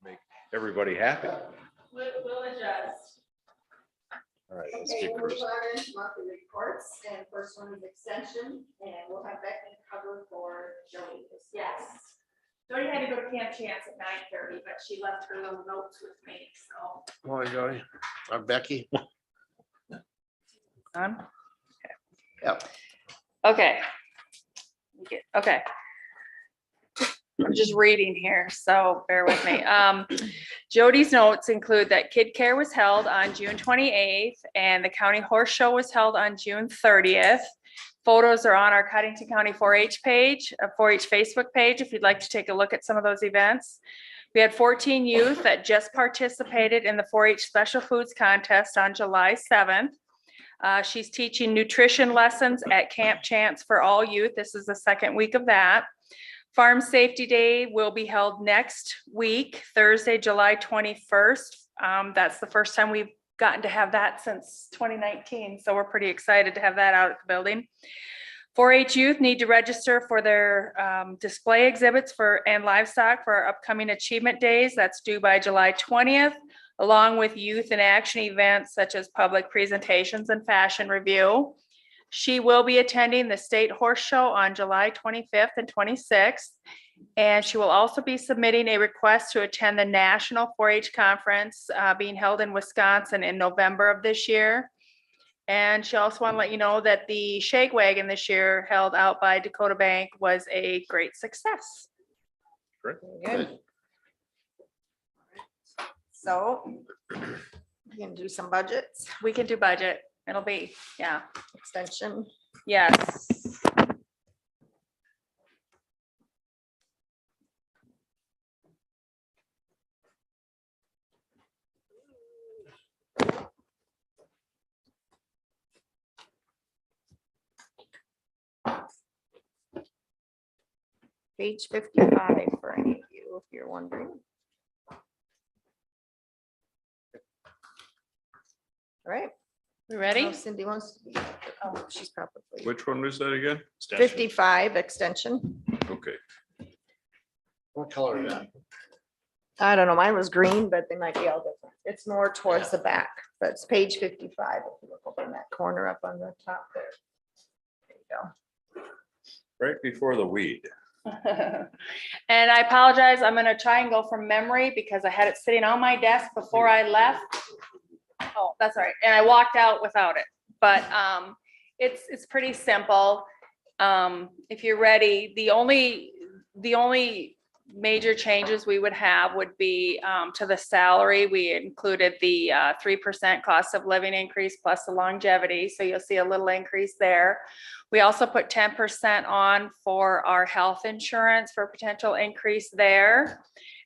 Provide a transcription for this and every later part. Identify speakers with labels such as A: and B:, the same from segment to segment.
A: make everybody happy.
B: We'll adjust.
A: All right, let's
C: Okay,
A: get
C: we'll
A: first.
C: move on into monthly reports, and first one is extension, and we'll have Becky cover for Jody.
B: Yes. Jody had to go to Camp Chance at 9:30, but she left her little notes with me, so.
D: Morning, Joey. I'm Becky.
B: On?
D: Yep.
B: Okay. Okay. I'm just reading here, so bear with me. Jody's notes include that Kid Care was held on June 28th and the County Horse Show was held on June 30th. Photos are on our Codington County 4-H page, a 4-H Facebook page, if you'd like to take a look at some of those events. We had 14 youth that just participated in the 4-H Special Foods Contest on July 7th. She's teaching nutrition lessons at Camp Chance for all youth. This is the second week of that. Farm Safety Day will be held next week, Thursday, July 21st. That's the first time we've gotten to have that since 2019. So we're pretty excited to have that out at the building. 4-H youth need to register for their display exhibits and livestock for our upcoming achievement days. That's due by July 20th, along with youth and action events such as public presentations and fashion review. She will be attending the State Horse Show on July 25th and 26th. And she will also be submitting a request to attend the National 4-H Conference being held in Wisconsin in November of this year. And she also want to let you know that the Shake Wagon this year held out by Dakota Bank was a great success.
A: Great.
C: Good. So, we can do some budgets,
B: We can do budget. It'll be, yeah,
C: extension.
B: yes.
C: Page 55 for any of you, if you're wondering. All right.
B: We ready?
C: Now Cindy wants to be, oh, she's probably
A: Which one was that again?
C: 55 extension.
A: Okay.
D: What color is that?
C: I don't know, mine was green, but they might be all different. It's more towards the back, but it's page 55. If you look over in that corner up on the top there. There you go.
A: Right before the weed.
B: And I apologize, I'm gonna try and go from memory because I had it sitting on my desk before I left. Oh, that's all right. And I walked out without it, but it's pretty simple. If you're ready, the only major changes we would have would be to the salary. We included the 3% cost of living increase plus the longevity. So you'll see a little increase there. We also put 10% on for our health insurance for potential increase there.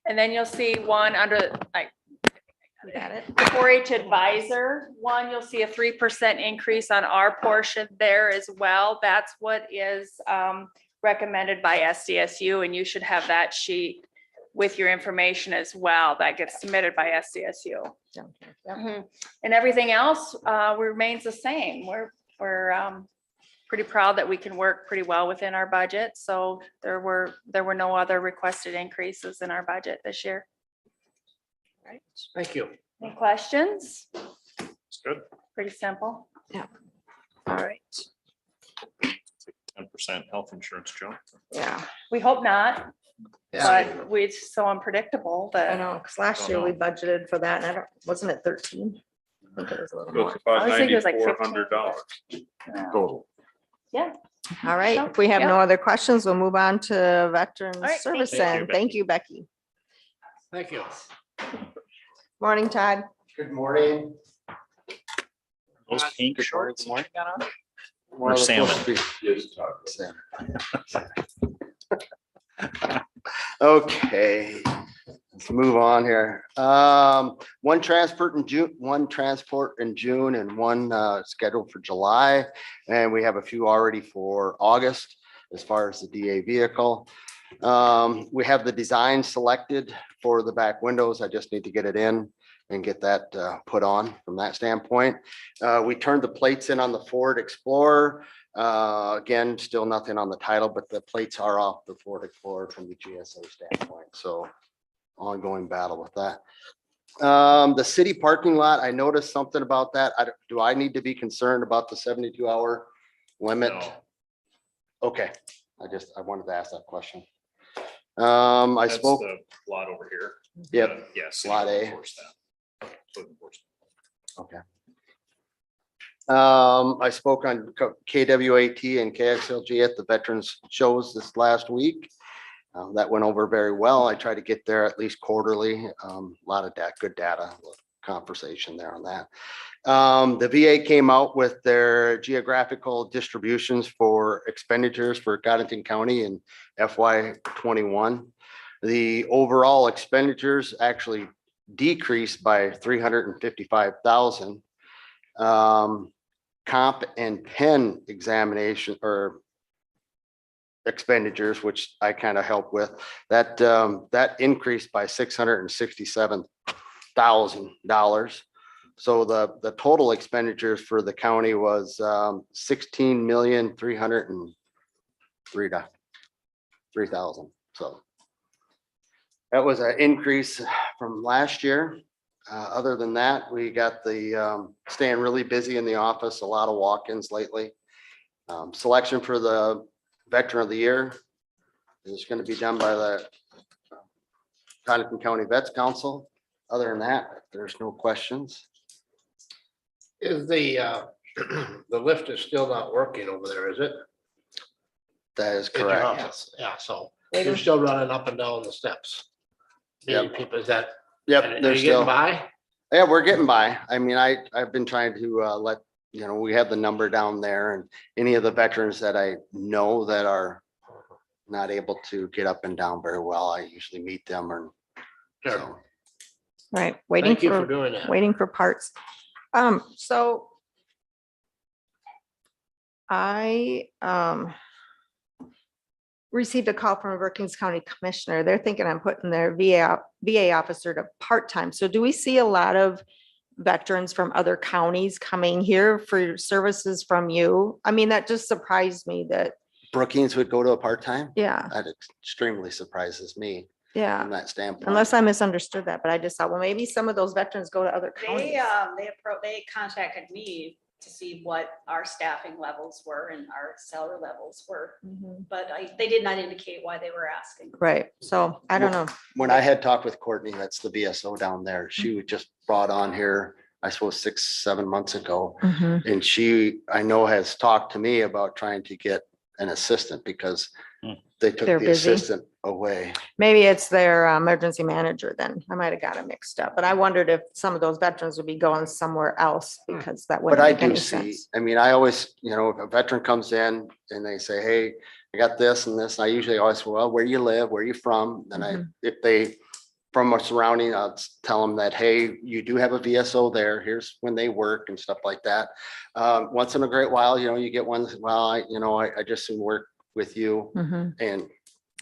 B: And then you'll see one under,
C: You got it?
B: the 4-H advisor one, you'll see a 3% increase on our portion there as well. That's what is recommended by SDSU, and you should have that sheet with your information as well. That gets submitted by SDSU.
C: Down here, yep.
B: And everything else remains the same. We're pretty proud that we can work pretty well within our budget. So there were no other requested increases in our budget this year.
C: Right.
D: Thank you.
B: Any questions?
A: It's good.
B: Pretty simple.
C: All right,
A: 10% health insurance jump.
C: yeah,
B: We hope not,
D: Yeah.
B: but it's so unpredictable
C: I
B: that,
C: know, because last year we budgeted for that, and I don't, wasn't it 13? I think it was a little
A: So
C: more.
A: it's about
B: I was thinking it was like
A: $9,400 total.
B: yeah.
C: All right, if we have no other questions, we'll move on to Veterans
B: right, thank
C: Service
A: you.
C: End. Thank you, Becky.
D: Thank you.
C: Morning, Todd.
D: Good morning.
A: Those pink shorts.
D: Morning.
A: Or salmon.
E: Okay, let's move on here. One transport in June and one scheduled for July. And we have a few already for August as far as the DA vehicle. We have the design selected for the back windows. I just need to get it in and get that put on from that standpoint. We turned the plates in on the Ford Explorer. Again, still nothing on the title, but the plates are off the Ford Explorer from the GSA standpoint. So ongoing battle with that. The city parking lot, I noticed something about that. Do I need to be concerned about the 72-hour limit?
A: No,
E: Okay, I wanted to ask that question. I
A: that's
E: spoke,
A: the lot over here.
E: Yep.
A: Yes.
E: Lot A.
A: Enforce that. Code enforcement.
E: okay. I spoke on KWAT and KXLG at the veterans shows this last week. That went over very well. I try to get there at least quarterly. A lot of good data, conversation there on that. The VA came out with their geographical distributions for expenditures for Codington County in FY21. The overall expenditures actually decreased by 355,000. Comp and pen examination or expenditures, which I kind of help with, that increased by $667,000. So the total expenditures for the county was 16,303,000. So that was an increase from last year. Other than that, we got the staying really busy in the office, a lot of walk-ins lately. Selection for the Veteran of the Year is going to be done by the Codington County Vets Council. Other than that, there's no questions.
D: Is the lift is still not working over there, is it?
E: That is
D: In your
E: correct.
D: office? Yeah, so
C: Waiting.
D: you're still running up and down the steps.
E: Yep.
D: Meeting people, is that?
E: Yep,
D: Are
E: they're
D: you
E: still,
D: getting by?
E: yeah, we're getting by. I mean, I've been trying to let, we have the number down there, and any of the veterans that I know that are not able to get up and down very well, I usually meet them or
D: Sure.
E: so.
C: Right, waiting
D: Thank you for
C: for,
D: doing that.
C: waiting for parts. So I received a call from a Brookings County Commissioner. They're thinking I'm putting their VA officer to part-time. So do we see a lot of veterans from other counties coming here for services from you? I mean, that just surprised me that,
E: Brookings would go to a part-time?
C: yeah,
E: That extremely surprises me
C: yeah.
E: from that standpoint.
C: Unless I misunderstood that, but I just thought, well, maybe some of those veterans go to other counties.
F: They contacted me to see what our staffing levels were and our salary levels were,
C: Mhm.
F: but they did not indicate why they were asking.
C: Right, so I don't know.
E: When I had talked with Courtney, that's the VSO down there, she was just brought on here, I suppose 6-7 months ago.
C: Mhm.
E: And she, I know, has talked to me about trying to get an assistant because they took
C: They're
E: the
C: busy.
E: assistant away.
C: Maybe it's their emergency manager then. I might have got it mixed up, but I wondered if some of those veterans would be going somewhere else because that
E: But
C: wouldn't
E: I
C: make
E: do
C: any
E: see,
C: sense.
E: I mean, I always, if a veteran comes in and they say, hey, I got this and this, I usually always, well, where you live, where you from? And
C: Mhm.
E: if they, from a surrounding, I'll tell them that, hey, you do have a VSO there, here's when they work and stuff like that. Once in a great while, you get one, well, I just soon work with you,
C: Mhm.
E: and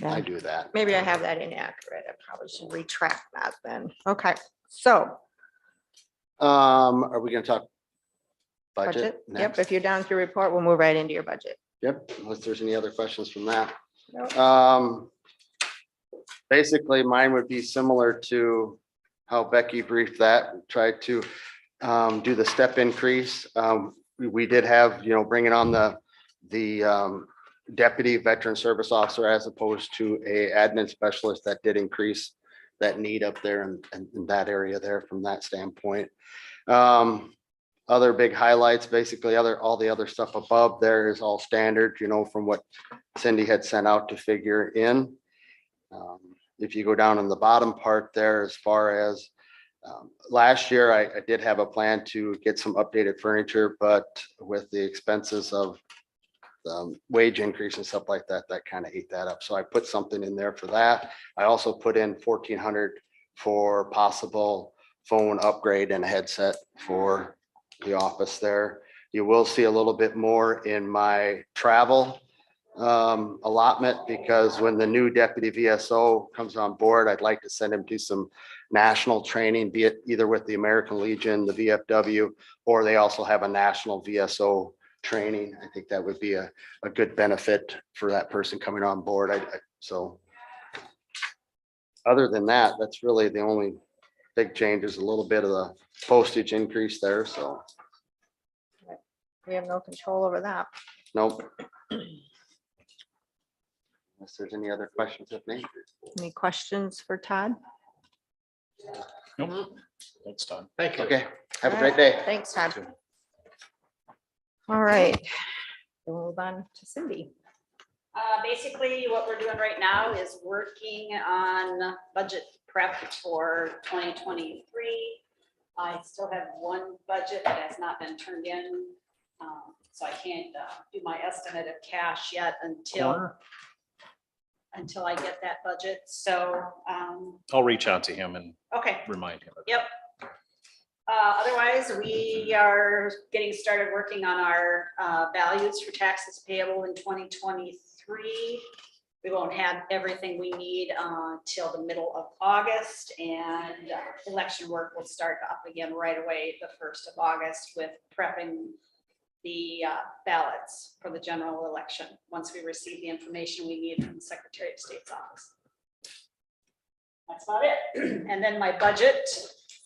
C: Yeah.
E: I do that.
C: Maybe I have that inaccurate. I probably should retract that then. Okay, so
E: Are we gonna talk budget
C: budget. Yep,
E: next?
C: if you're down with your report, we'll move right into your budget.
E: Yep, unless there's any other questions from that.
C: Nope.
E: Basically, mine would be similar to how Becky briefed that, tried to do the step increase. We did have, bringing on the deputy veteran service officer as opposed to a admin specialist, that did increase that need up there and in that area there from that standpoint. Other big highlights, basically all the other stuff above there is all standard, from what Cindy had sent out to figure in. If you go down in the bottom part there, as far as last year, I did have a plan to get some updated furniture, but with the expenses of wage increase and stuff like that, that kind of ate that up. So I put something in there for that. I also put in 1,400 for possible phone upgrade and a headset for the office there. You will see a little bit more in my travel allotment, because when the new deputy VSO comes on board, I'd like to send him to some national training, be it either with the American Legion, the VFW, or they also have a national VSO training. I think that would be a good benefit for that person coming on board. So other than that, that's really the only big change is a little bit of the postage increase there, so,
C: We have no control over that.
E: nope. Unless there's any other questions of me.
C: Any questions for Todd?
A: Nope, that's done.
D: Thank you.
E: Okay, have a
C: All
E: great
C: right.
E: day.
C: Thanks, Todd. All right. We'll move on to Cindy.
F: Basically, what we're doing right now is working on budget prep for 2023. I still have one budget that has not been turned in. So I can't do my estimate of cash yet until I get that budget. So,
A: I'll reach out to him and
F: okay.
A: remind him. of it.
F: Yep. Otherwise, we are getting started working on our values for taxes payable in 2023. We won't have everything we need till the middle of August, and election work will start up again right away the 1st of August with prepping the ballots for the general election, once we receive the information we need from the Secretary of State's office. That's about it. And then my budget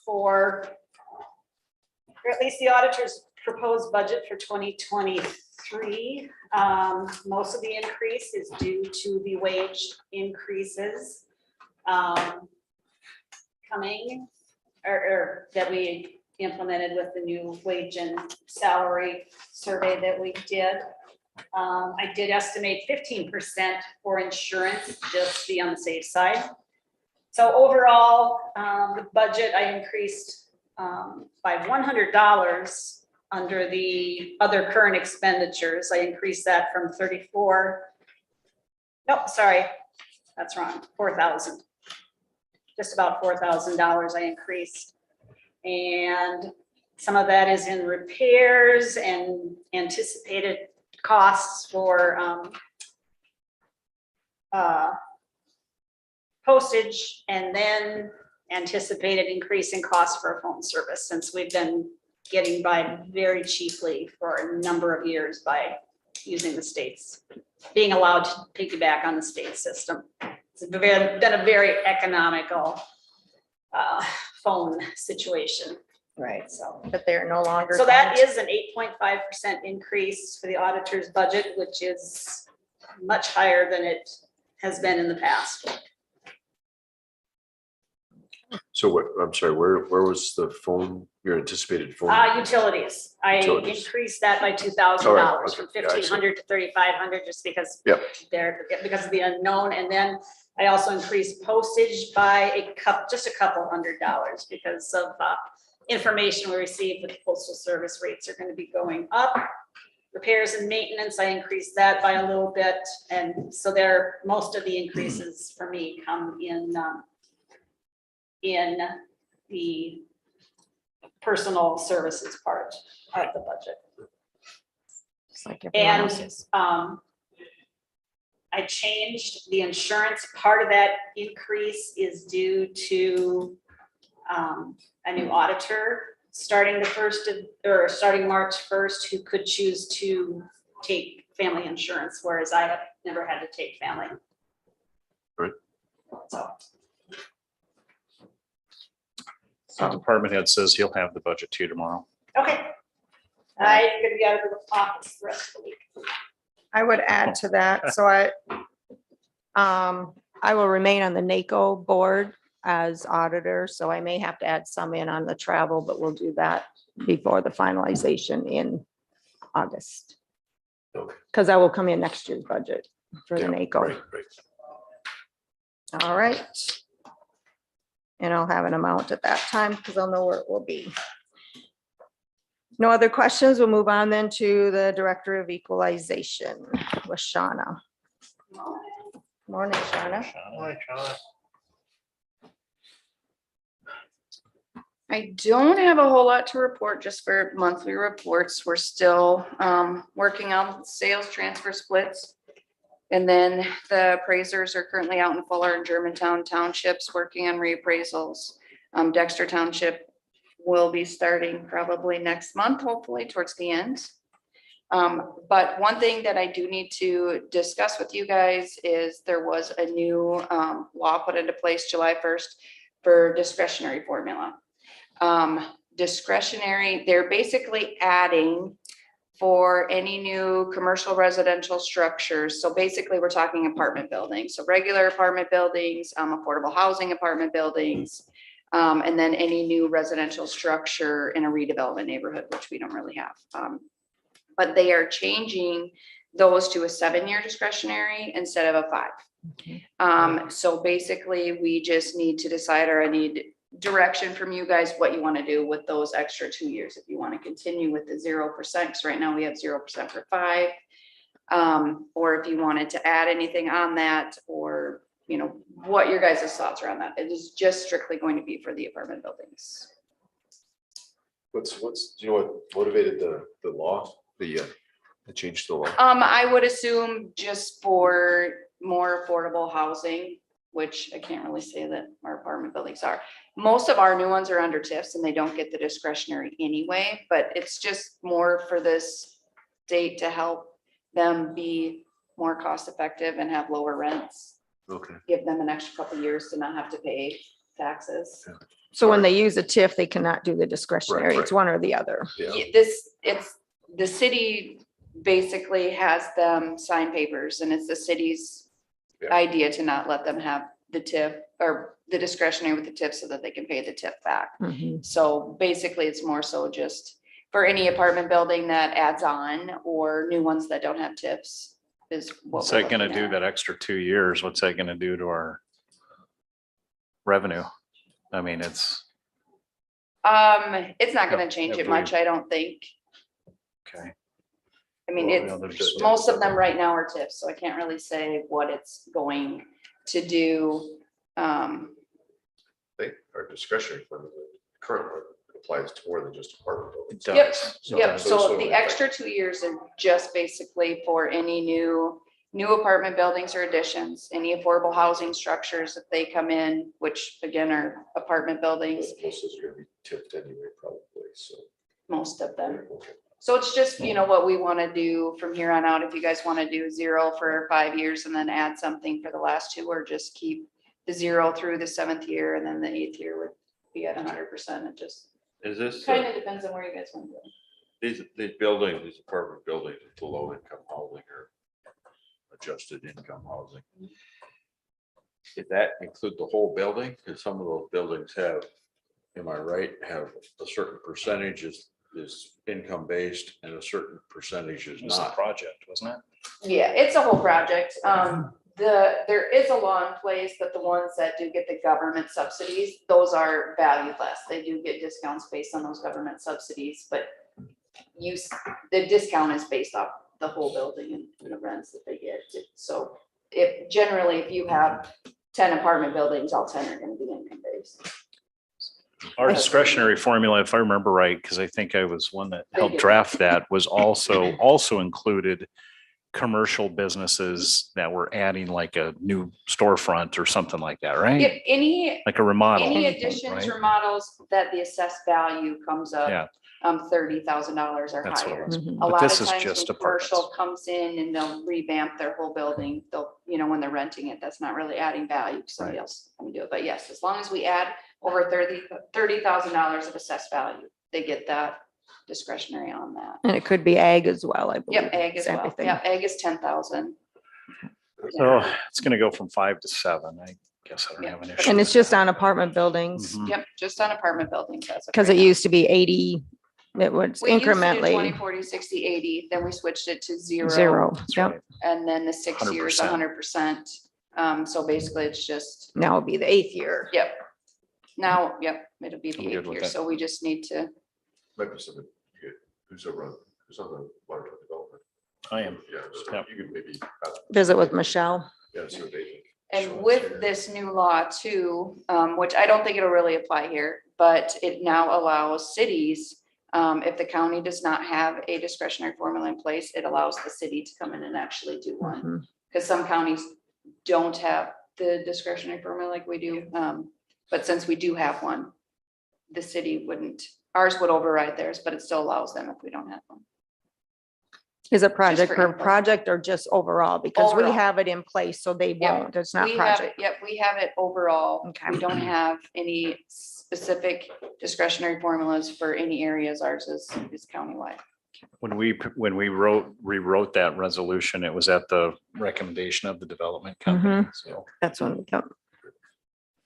F: for, or at least the auditor's proposed budget for 2023. Most of the increase is due to the wage increases coming, or that we implemented with the new wage and salary survey that we did. I did estimate 15% for insurance, just to be on the safe side. So overall, the budget I increased by $100 under the other current expenditures. I increased that from 34. Nope, sorry, that's wrong. 4,000. Just about $4,000 I increased. And some of that is in repairs and anticipated costs for postage, and then anticipated increase in costs for phone service, since we've been getting by very cheaply for a number of years by using the states, being allowed to piggyback on the state system. It's been a very economical phone situation.
C: Right.
F: So,
C: But they're no longer.
F: so that is an 8.5% increase for the auditor's budget, which is much higher than it has been in the past.
G: So what, I'm sorry, where was the phone, your anticipated phone?
F: Utilities, I
G: Utilities.
F: increased that by $2,000
G: All right,
F: from
G: okay, yeah, I see.
F: $1,500 to $3,500, just because
G: Yep.
F: because of the unknown. And then I also increased postage by just a couple $100 because of information we received that the postal service rates are going to be going up. Repairs and maintenance, I increased that by a little bit, and so most of the increases for me come in the personal services part of the budget.
C: Just like everyone
F: And
C: else's.
F: I changed the insurance. Part of that increase is due to a new auditor starting starting March 1st, who could choose to take family insurance, whereas I have never had to take family.
G: Right.
F: So,
A: The department head says he'll have the budget to you tomorrow.
F: okay. I'm gonna be out of the office the rest of the week.
C: I would add to that, so I will remain on the NACO board as auditor, so I may have to add some in on the travel, but we'll do that before the finalization in August.
G: Okay.
C: Because I will come in next year's budget for the
G: Yeah,
C: NACO.
G: right.
C: All right. And I'll have an amount at that time because I'll know where it will be. No other questions. We'll move on then to the Director of Equalization with Shauna. Morning, Shauna.
D: All right, Shauna.
B: I don't have a whole lot to report, just for monthly reports. We're still working on sales transfer splits. And then the appraisers are currently out in Fuller and Germantown townships working on reappraisals. Dexter Township will be starting probably next month, hopefully towards the end. But one thing that I do need to discuss with you guys is there was a new law put into place July 1st for discretionary formula. Discretionary, they're basically adding for any new commercial residential structures. So basically, we're talking apartment buildings, so regular apartment buildings, affordable housing apartment buildings, and then any new residential structure in a redevelopment neighborhood, which we don't really have. But they are changing those to a 7-year discretionary instead of a 5. So basically, we just need to decide, or I need direction from you guys, what you want to do with those extra 2 years. If you want to continue with the 0%, because right now we have 0% for 5. Or if you wanted to add anything on that, or, you know, what your guys' thoughts are on that. It is just strictly going to be for the apartment buildings.
G: What's, do you know what motivated the law, the change to the law?
B: I would assume just for more affordable housing, which I can't really say that our apartment buildings are. Most of our new ones are under TIFs and they don't get the discretionary anyway, but it's just more for this state to help them be more cost effective and have lower rents.
G: Okay.
B: Give them an extra couple of years to not have to pay taxes.
C: So when they use a TIF, they cannot do the discretionary. It's
G: right.
C: one or the other.
G: Yeah.
B: It's the city basically has them sign papers, and it's the city's
G: Yeah.
B: idea to not let them have the TIF or the discretionary with the TIF so that they can pay the TIF back.
C: Mhm.
B: So basically, it's more so just for any apartment building that adds on, or new ones that don't have TIFs is what.
A: What's
B: we're
A: that gonna
B: looking
A: do
B: at.
A: that extra 2 years? What's that gonna do to our revenue? I mean,
B: It's not gonna change it
A: If
B: much, I don't think.
A: okay.
B: I mean,
G: Well,
B: it's,
G: yeah, there's just-
B: most of them right now are TIFs, so I can't really say what it's going to do.
G: They are discretionary fund, the current one applies to more than just apartment
A: It
G: buildings.
A: does.
G: So-
B: Yep,
G: so-
B: so
G: so
B: the
G: like-
B: extra 2 years are just basically for any new apartment buildings or additions, any affordable housing structures if they come in, which again are apartment buildings,
G: Most of those are gonna be tipped anyway, probably, so.
B: most of them.
G: Okay.
B: So it's just, you know, what we want to do from here on out. If you guys want to do 0 for 5 years and then add something for the last 2, or just keep the 0 through the 7th year, and then the 8th year would be at 100%. It just
H: Is this,
B: kind of depends on where you guys want to go.
H: these buildings, these apartment buildings, the low income housing or adjusted income housing? Did that include the whole building? Because some of those buildings have, am I right, have a certain percentage is income based and a certain percentage is
A: It was a
H: not.
A: project, wasn't it?
B: Yeah, it's a whole project. There is a law in place that the ones that do get the government subsidies, those are valued less. They do get discounts based on those government subsidies, but the discount is based off the whole building and the rents that they get. So if you have 10 apartment buildings, all 10 are gonna be income based.
A: Our discretionary formula, if I remember right, because I think I was one that
B: They
A: helped
B: do.
A: draft that, was also included commercial businesses that were adding like a new storefront or something like that, right?
B: If any
A: Like a remodel.
B: additions,
A: right?
B: remodels that the assessed value comes
A: Yeah.
B: up, $30,000 or
A: That's what it
B: higher.
A: was.
C: Mhm.
B: A
A: But
B: lot
A: this
B: of
A: is
B: times
A: just
B: when
A: apartments.
B: commercial comes in and they'll revamp their whole building, they'll, when they're renting it, that's not really adding value. Somebody
A: Right.
B: else can do it. But yes, as long as we add over $30,000 of assessed value, they get that discretionary on that.
C: And it could be ag as well, I believe.
B: Yep, egg as well.
C: Everything.
B: Yeah, egg is 10,000.
A: So it's gonna go from 5 to 7. I guess I don't have an issue.
C: And it's
A: with
C: just
A: that.
C: on apartment buildings,
A: Mhm.
B: Yep, just on apartment buildings.
C: because it used to be 80, it was
B: We used to do 20,
C: incrementally
B: 40, 60, 80, then we switched it to 0.
C: 0.
A: That's
C: Yep.
A: right.
B: And then the 6 years,
A: 100%.
B: 100%. So basically it's just,
C: Now it'll be the 8th year.
B: yep. Now, yep, it'll be the
A: I'm good
B: 8th
A: with
B: year.
A: that.
B: So we just need to,
G: Might be something, who's on the water development?
A: I am.
G: Yeah, so
A: Yep.
G: you could maybe.
C: Visit with Michelle.
G: Yeah, see what they think.
B: and
A: Sure,
B: with
A: sure.
B: this new law too, which I don't think it'll really apply here, but it now allows cities, if the county does not have a discretionary formula in place, it allows the city to come in and actually do one.
C: Mhm.
B: Because some counties don't have the discretionary formula like we do. But since we do have one, the city wouldn't, ours would override theirs, but it still allows them if we don't have one.
C: Is it project
B: for
C: per
B: info.
C: project or just overall? Because we
B: Overall.
C: have it in place, so they
B: Yeah,
C: won't. It's not
B: We have it,
C: project.
B: yep, we have it overall.
C: Okay.
B: We don't have any specific discretionary formulas for any areas. Ours is countywide.
A: When we rewrote that resolution, it was at the recommendation of the development company. So
C: That's when. Yep.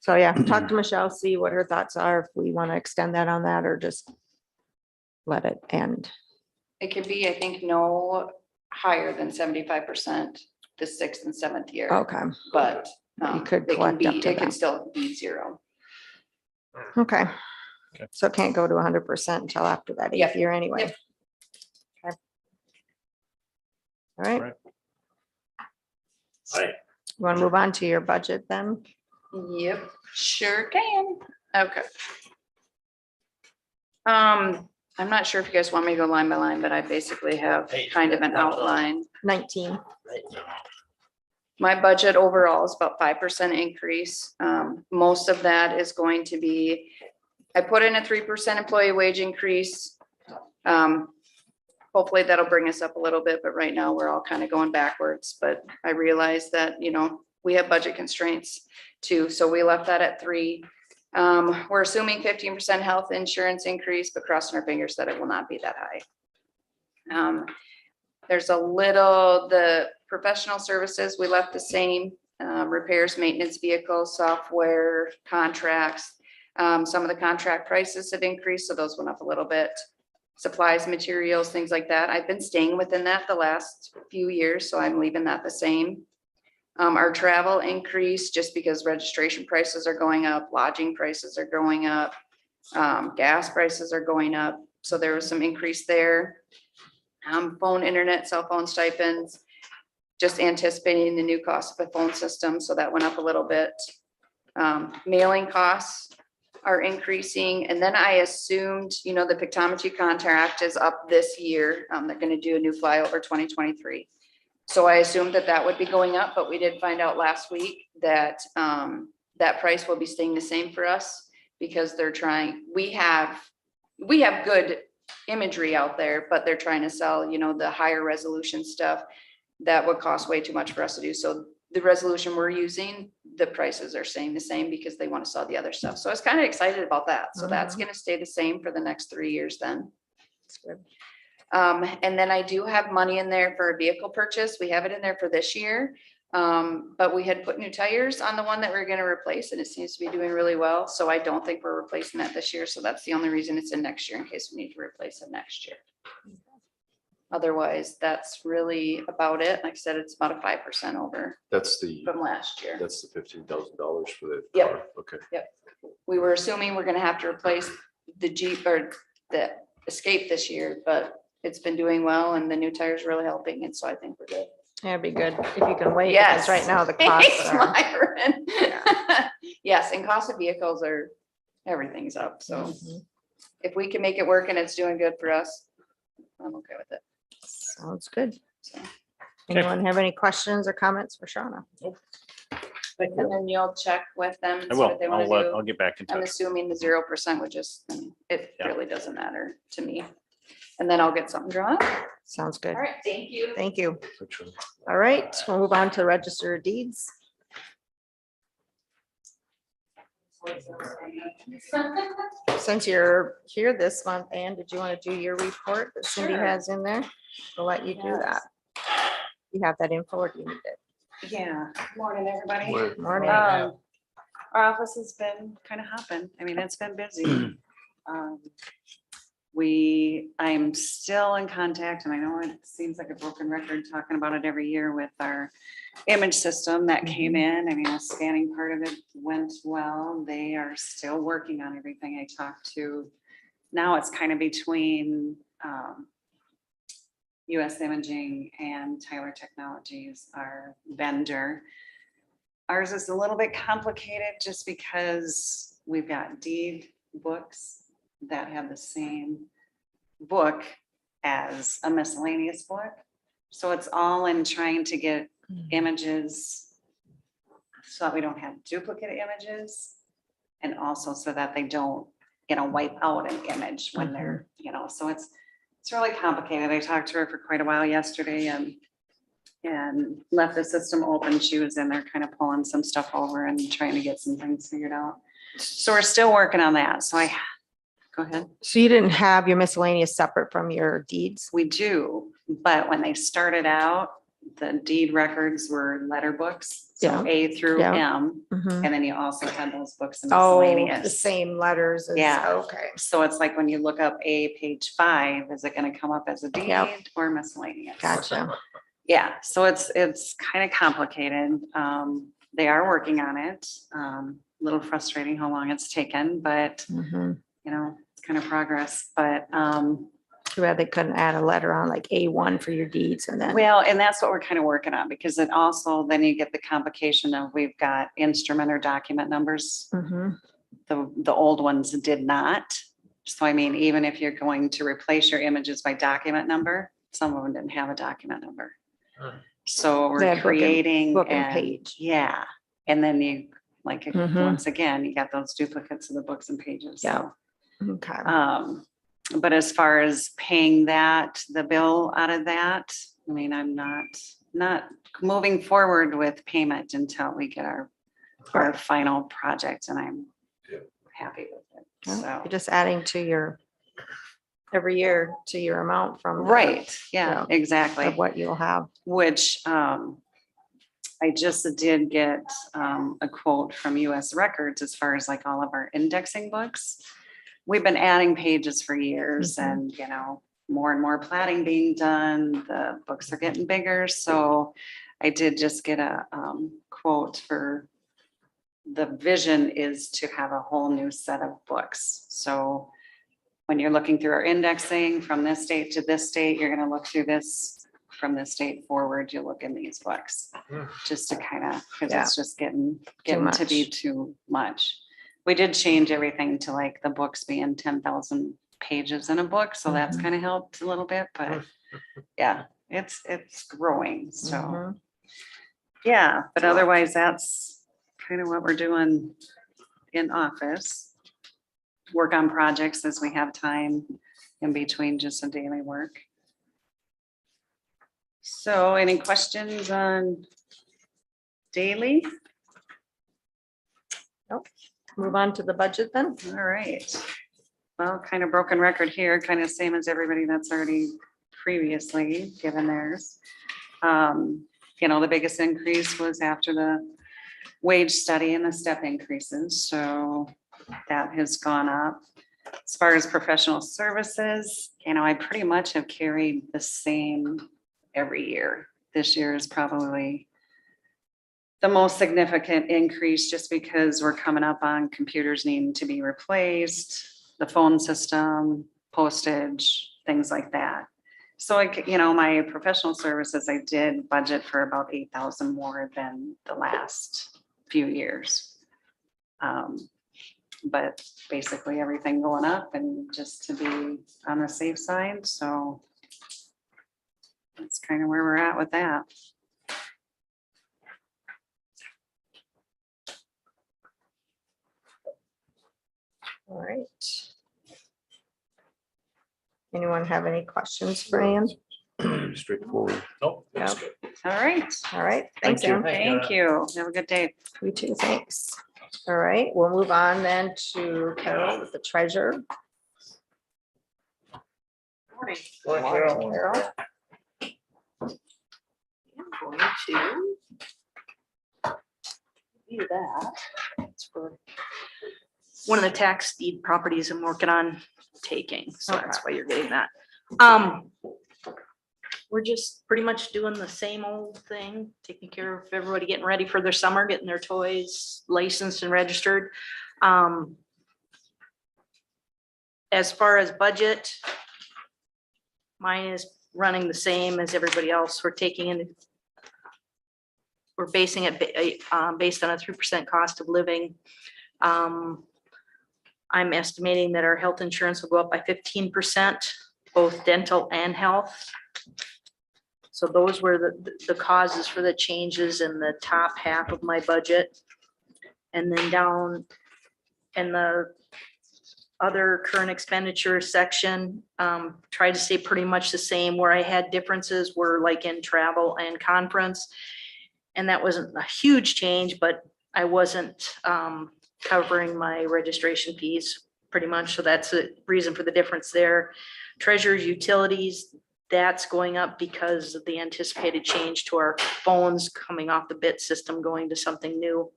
C: So yeah, talk to Michelle, see what her thoughts are, if we want to extend that on that or just let it end.
B: It could be, I think, no higher than 75% the 6th and 7th year.
C: Okay,
B: But
C: You could
B: it can
C: collect
B: be,
C: up to
B: it can
C: that.
B: still be 0.
C: okay.
A: Okay.
C: So it can't go to 100% until after that 8th
B: Yep.
C: year anyway.
B: Yep.
C: Okay. All right.
A: Right.
D: Right.
C: You want to move on to your budget then?
B: Yep, sure can. Okay. I'm not sure if you guys want me to go line by line, but I basically have kind of an outline.
C: 19.
B: My budget overall is about 5% increase. Most of that is going to be, I put in a 3% employee wage increase. Hopefully that'll bring us up a little bit, but right now we're all kind of going backwards. But I realize that, we have budget constraints too. So we left that at 3. We're assuming 15% health insurance increase, but crossing our fingers that it will not be that high. There's a little, the professional services, we left the same, repairs, maintenance, vehicles, software, contracts. Some of the contract prices have increased, so those went up a little bit. Supplies, materials, things like that. I've been staying within that the last few years, so I'm leaving that the same. Our travel increased just because registration prices are going up, lodging prices are going up, gas prices are going up. So there was some increase there. Phone, internet, cell phone stipends, just anticipating the new cost of the phone system. So that went up a little bit. Mailing costs are increasing. And then I assumed, the pictometry contract is up this year. They're going to do a new flyover 2023. So I assumed that would be going up, but we did find out last week that that price will be staying the same for us because they're trying, we have good imagery out there, but they're trying to sell, the higher resolution stuff that would cost way too much for us to do. So the resolution we're using, the prices are staying the same because they want to sell the other stuff. So I was kind of excited about that. So that's going to stay the same for the next 3 years then.
C: That's good.
B: And then I do have money in there for a vehicle purchase. We have it in there for this year. But we had put new tires on the one that we're going to replace and it seems to be doing really well. So I don't think we're replacing that this year. So that's the only reason it's in next year in case we need to replace it next year. Otherwise, that's really about it. Like I said, it's about a 5% over
G: That's the
B: from last year.
G: $15,000 for the
B: Yep.
G: car. Okay.
B: We were assuming we're going to have to replace the Jeep or the Escape this year, but it's been doing well and the new tires really helping. And so I think we're good.
C: Yeah, it'd be good if you can wait.
B: Yes.
C: Because right now the costs
B: Thanks,
C: are.
B: Myron. Yes, and cost of vehicles are, everything's up. So
C: Mhm.
B: if we can make it work and it's doing good for us, I'm okay with it.
C: Sounds good.
B: So,
C: Anyone have any questions or comments for Shauna?
B: and then you'll check with them. and
A: I
B: see
A: will.
B: what they want to
A: I'll
B: do.
A: get back in
B: I'm
A: touch.
B: assuming the 0% would just, it
A: Yeah.
B: really doesn't matter to me. And then I'll get something drawn.
C: Sounds good.
B: All right, thank you.
C: Thank you. All right, we'll move on to register of deeds. Since you're here this month, Ann, did you want to do your report that Cindy
F: Sure.
C: has in there? We'll let you do that. You have that info or do you need it?
F: Yeah, morning, everybody.
C: Morning.
F: Our office has been kind of hopping. I mean, it's been busy. I'm still in contact, and I know it seems like a broken record talking about it every year with our image system that came in. I mean, the scanning part of it went well. They are still working on everything. I talked to, now it's kind of between US Imaging and Tyler Technologies, our vendor. Ours is a little bit complicated just because we've got deed books that have the same book as a miscellaneous book. So it's all in trying to get images so that we don't have duplicate images. And also so that they don't, wipe out an image when they're, so it's
I: It's really complicated. I talked to her for quite a while yesterday and left the system open. She was in there kind of pulling some stuff over and trying to get some things figured out. So we're still working on that. So go ahead.
C: So you didn't have your miscellaneous separate from your deeds?
I: We do, but when they started out, the deed records were letter books, so
C: Yeah.
I: A through
C: Yeah.
I: M,
C: Mhm.
I: and then you also had those books in
C: Oh, the
I: miscellaneous.
C: same letters as,
I: Yeah.
C: okay.
I: So it's like when you look up A page 5, is it gonna come up as a deed
C: Yep.
I: or miscellaneous?
C: Gotcha.
I: Yeah, so it's kind of complicated. They are working on it. A little frustrating how long it's taken, but
C: Mhm.
I: you know, it's kind of progress, but
C: Too bad they couldn't add a letter on like A1 for your deeds and then.
I: well, and that's what we're kind of working on, because it also, then you get the complication of we've got instrument or document numbers.
C: Mhm.
I: The old ones did not. So I mean, even if you're going to replace your images by document number, some of them didn't have a document number. So
C: They
I: we're
C: had book and-
I: creating.
C: book and page.
I: Yeah, and then you, like,
C: Mhm.
I: once again, you got those duplicates of the books and pages.
C: Yeah.
I: So,
C: Okay.
I: but as far as paying the bill out of that, I mean, I'm not moving forward with payment until we get our final project, and I'm
G: Yeah.
I: happy with it.
C: Well,
I: So,
C: You're just adding to your, every year to your amount from. the-
I: right, yeah,
C: Yeah.
I: exactly.
C: Of what you'll have.
I: Which I just did get a quote from US Records as far as like all of our indexing books. We've been adding pages for years
C: Mhm.
I: and, you know, more and more platting being done, the books are getting bigger, so I did just get a quote for, the vision is to have a whole new set of books. So when you're looking through our indexing from this date to this date, you're gonna look through this, from this date forward, you look in these books. Just to kind of, because
C: Yeah.
I: it's just getting to be
C: much.
I: too much. We did change everything to like the books being 10,000 pages in a book, so that's
C: Mhm.
I: kind of helped a little bit, but yeah, it's growing, so.
C: Mhm.
I: Yeah, but otherwise, that's kind of what we're doing in office. Work on projects as we have time in between just some daily work. So any questions on daily?
C: Move on to the budget then.
I: All right. Well, kind of broken record here, kind of same as everybody that's already previously given theirs. You know, the biggest increase was after the wage study and the step increases, so that has gone up. As far as professional services, you know, I pretty much have carried the same every year. This year is probably the most significant increase, just because we're coming up on computers needing to be replaced, the phone system, postage, things like that. So you know, my professional services, I did budget for about 8,000 more than the last few years. But basically everything going up, and just to be on the safe side, so that's kind of where we're at with that.
C: All right. Anyone have any questions for Ann?
G: Straightforward.
A: Nope.
C: Yeah.
I: All right.
C: All right. Thanks,
A: you.
C: Ann.
I: Thank you. Have a good day.
C: You too, thanks. All right, we'll move on then to Carol with the treasurer.
F: Morning.
C: Carol.
F: I'm going to do that. It's for one of the tax deed properties I'm working on taking, so that's why you're getting that. We're just pretty much doing the same old thing, taking care of everybody, getting ready for their summer, getting their toys licensed and registered. As far as budget, mine is running the same as everybody else. We're basing it based on a 3% cost of living. I'm estimating that our health insurance will go up by 15%, both dental and health. So those were the causes for the changes in the top half of my budget. And then down in the
J: other current expenditure section, tried to stay pretty much the same. Where I had differences were like in travel and conference. And that wasn't a huge change, but I wasn't covering my registration fees pretty much. So that's the reason for the difference there. Treasurer's utilities, that's going up because of the anticipated change to our phones coming off the bit system, going to something new.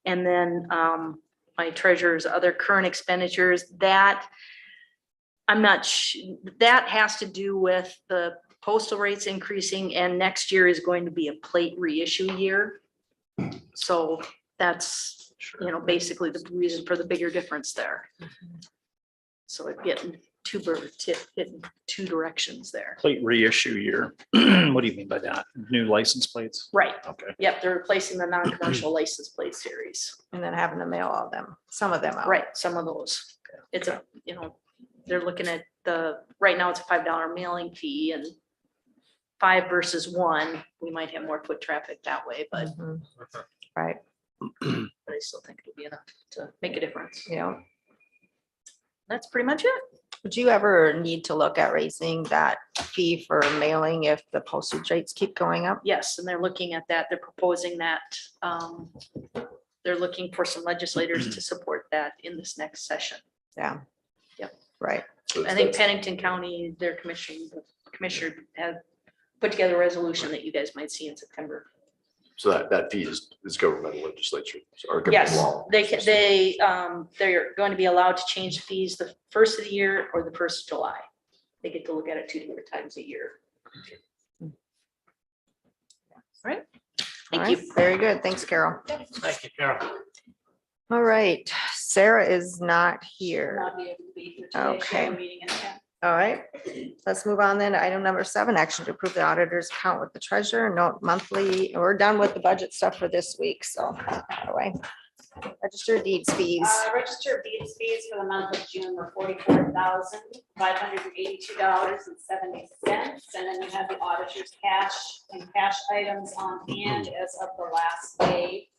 J: And then my treasurer's other current expenditures, that that has to do with the postal rates increasing, and next year is going to be a plate reissue year. So that's, you know, basically the reason for the bigger difference there. So it's getting hitting two directions there.
A: Plate reissue year. What do you mean by that? New license plates?
J: Right.
A: Okay.
J: Yep, they're replacing the non-commercial license plate series.
C: And then having to mail all them, some of them out.
J: Right, some of those. It's a, you know, they're looking at right now it's a $5 mailing fee, and 5 versus 1, we might have more foot traffic that way, but
C: Mhm. Right,
J: I still think it'll be enough to make a difference.
C: yeah.
J: That's pretty much it.
C: Would you ever need to look at raising that fee for mailing if the postage rates keep going up?
J: Yes, and they're looking at that. They're proposing that. They're looking for some legislators to support that in this next session.
C: Yeah.
J: Yep.
C: Right.
G: So
J: I think
G: that's-
J: Pennington County, their commissioner had put together a resolution that you guys might see in September.
G: So that fee is governmental legislature or government
J: Yes,
G: law.
J: they're going to be allowed to change fees the first of the year or the first of July. They get to look at it 2 different times a year. All right.
C: All
J: Thank you.
C: right, very good. Thanks, Carol.
D: Thank you, Carol.
C: All right, Sarah is not here.
F: Not be able to be here today. She had a
C: Okay.
F: meeting in town.
C: All right, let's move on then to item number 7, action to approve the auditor's account with the treasurer, note monthly. We're done with the budget stuff for this week, so by the way. Register deeds fees.
F: Registered deeds fees for the month of June were $44,582.70. And then you have the auditor's cash and cash items on hand as of the last day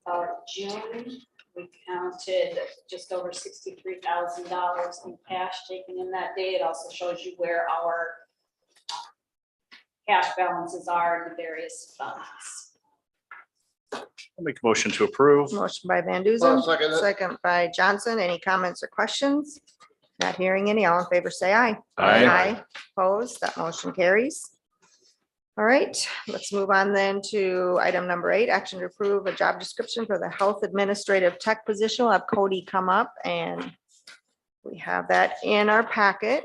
F: of June. We counted just over $63,000 in cash taken in that day. It also shows you where our cash balances are in the various funds.
A: I'll make a motion to approve.
C: Motion by Van
D: I'll
C: Duzen,
D: second it.
C: second by Johnson. Any comments or questions? Not hearing any. All in favor, say aye.
A: Aye.
C: Opposed, that motion carries. All right, let's move on then to item number 8, action to approve a job description for the health administrative tech position. We'll have Cody come up, and we have that in our packet.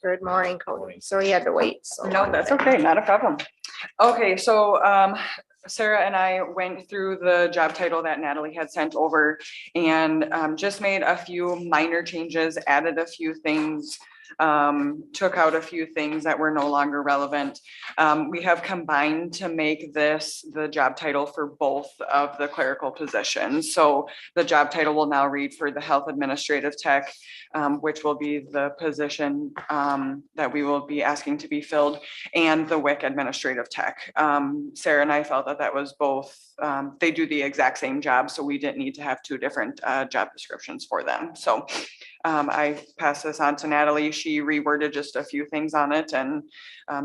C: Good morning, Cody. So he had to wait. So
I: No, that's okay, not a problem. Okay, so Sarah and I went through the job title that Natalie had sent over and just made a few minor changes, added a few things, took out a few things that were no longer relevant. We have combined to make this the job title for both of the clerical positions. So the job title will now read for the health administrative tech, which will be the position that we will be asking to be filled, and the WIC administrative tech. Sarah and I felt that that was both, they do the exact same job, so we didn't need to have 2 different job descriptions for them. So I passed this on to Natalie. She reworded just a few things on it, and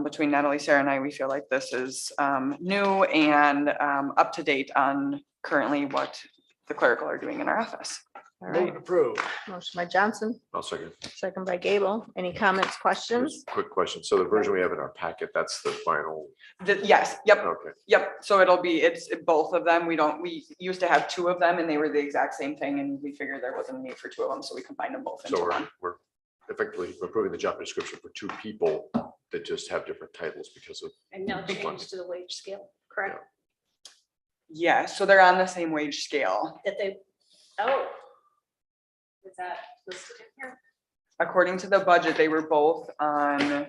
I: between Natalie, Sarah, and I, we feel like this is new and up to date on currently what the clerical are doing in our office.
C: All
D: Move
C: right,
D: to approve.
C: motion by Johnson,
G: I'll second.
C: second by Gable. Any comments, questions?
G: Just a quick question. So the version we have in our packet, that's the final.
I: Yes, yep,
G: Okay.
I: yep. So it's both of them. We used to have 2 of them and they were the exact same thing, and we figured there wasn't a need for 2 of them, so we combined them both into
G: So
I: one.
G: we're effectively approving the job description for 2 people that just have different titles because of.
F: And no change to the wage scale, correct?
I: Yeah, so they're on the same wage scale.
F: That they, oh. Is that listed in here?
I: According to the budget, they were both on,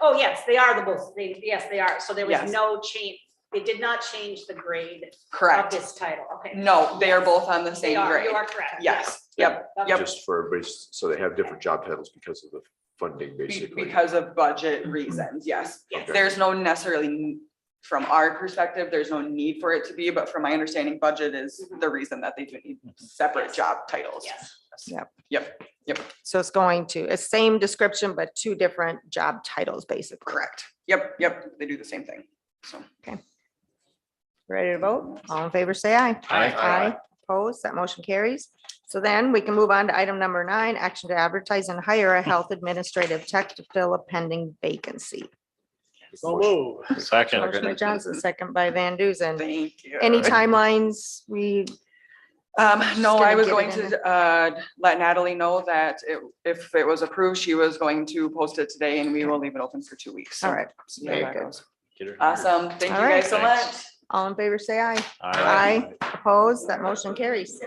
F: Oh, yes, they are the both, yes, they are. So there was
I: Yes.
F: no change. They did not change the grade of
I: correct.
F: this title, okay?
I: No, they are
F: Yes.
I: both on the
F: They
I: same
F: are,
I: grade.
F: you are correct.
I: Yes, yep,
F: Okay.
I: yep.
G: Just for everybody, so they have different job titles because of the funding, basically.
I: Because of budget reasons, yes.
F: Yes.
G: Okay.
I: There's no necessarily
K: from our perspective, there's no need for it to be, but from my understanding, budget is the reason that they do need separate job titles.
F: Yes.
K: Yep,
C: So it's going to, a same description, but two different job titles, basically.
K: correct. Yep, they do the same thing. So.
C: Ready to vote? All in favor, say aye.
A: Aye.
C: Aye. Opposed, that motion carries. So then we can move on to item number 9, action to advertise and hire a health administrative tech to fill a pending vacancy.
D: So move.
A: Second.
C: Motion by Johnson, second by Van Duzen.
K: Thank you.
C: Any timelines? We,
K: No,
C: Just
K: I
C: gonna
K: was
C: get
K: going
C: it in
K: to let Natalie know that if it was approved, she was going to post it today and we will leave it open for 2 weeks. So
C: all right,
K: see how
C: very
K: that
C: good.
K: goes.
A: Get her here.
K: Awesome. Thank you
C: All right.
K: guys so
A: Thanks.
K: much.
C: All in favor, say aye.
A: Aye.
C: Opposed, that motion carries.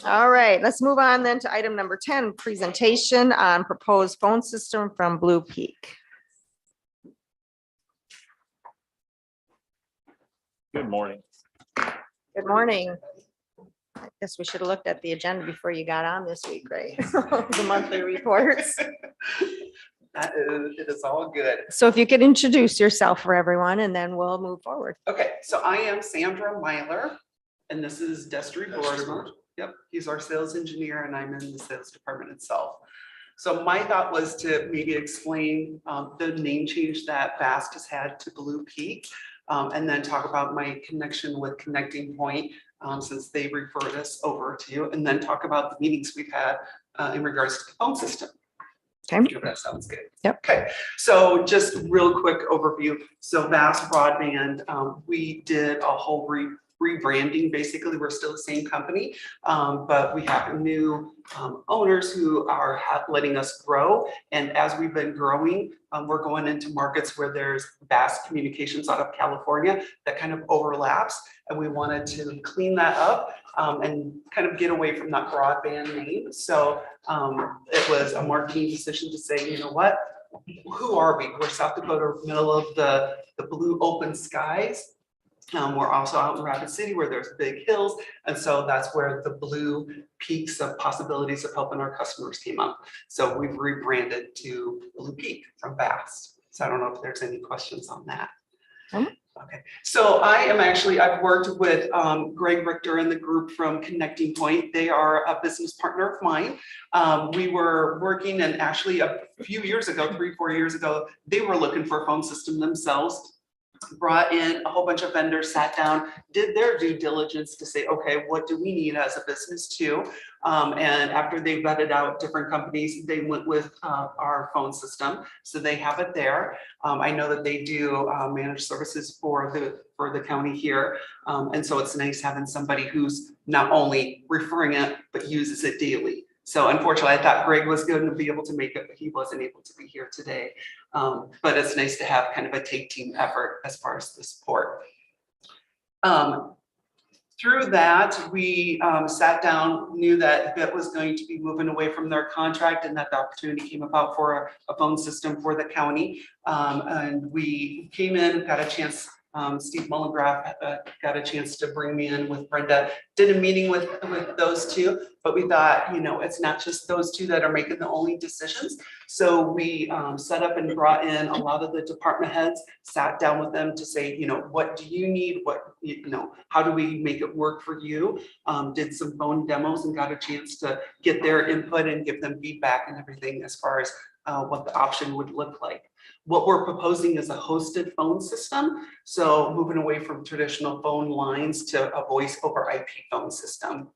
C: All right, let's move on then to item number 10, presentation on proposed phone system from Blue Peak.
A: Good morning.
C: Good morning. I guess we should have looked at the agenda before you got on this week, right? The monthly reports.
L: It is all good.
C: So if you could introduce yourself for everyone and then we'll move forward.
L: Okay, so I am Sandra Myler and this is Destry Bordemer. Yep, he's our sales engineer and I'm in the sales department itself. So my thought was to maybe explain the name change that Vast has had to Blue Peak. And then talk about my connection with Connecting Point since they referred us over to you, and then talk about the meetings we've had in regards to the phone system.
C: Okay.
L: If that sounds good.
C: Yep.
L: Okay, so just real quick overview. So Vast Broadband, we did a whole rebranding. Basically, we're still the same company, but we have new owners who are letting us grow. And as we've been growing, we're going into markets where there's Vast Communications out of California that kind of overlaps. And we wanted to clean that up and kind of get away from that broadband name. So it was a marketing decision to say, you know what, who are we? We're South Dakota, middle of the blue open skies. We're also out in Rapid City where there's big hills. And so that's where the blue peaks of possibilities of helping our customers came up. So we've rebranded to Blue Peak from Vast. So I don't know if there's any questions on that. Okay, so I've worked with Greg Richter and the group from Connecting Point. They are a business partner of mine. We were working, and actually a few years ago, 3-4 years ago, they were looking for a phone system themselves. Brought in a whole bunch of vendors, sat down, did their due diligence to say, okay, what do we need as a business too? And after they vetted out different companies, they went with our phone system. So they have it there. I know that they do managed services for the county here. And so it's nice having somebody who's not only referring it, but uses it daily. So unfortunately, I thought Greg was going to be able to make it, but he wasn't able to be here today. But it's nice to have kind of a take team effort as far as the support. Through that, we sat down, knew that BIT was going to be moving away from their contract and that the opportunity came about for a phone system for the county. And we came in, got a chance. Steve Mullengraf got a chance to bring me in with Brenda, did a meeting with those two, but we thought, you know, it's not just those two that are making the only decisions. So we set up and brought in a lot of the department heads, sat down with them to say, you know, what do you need? What, you know, how do we make it work for you? Did some phone demos and got a chance to get their input and give them feedback and everything as far as what the option would look like. What we're proposing is a hosted phone system. So moving away from traditional phone lines to a voice over IP phone system.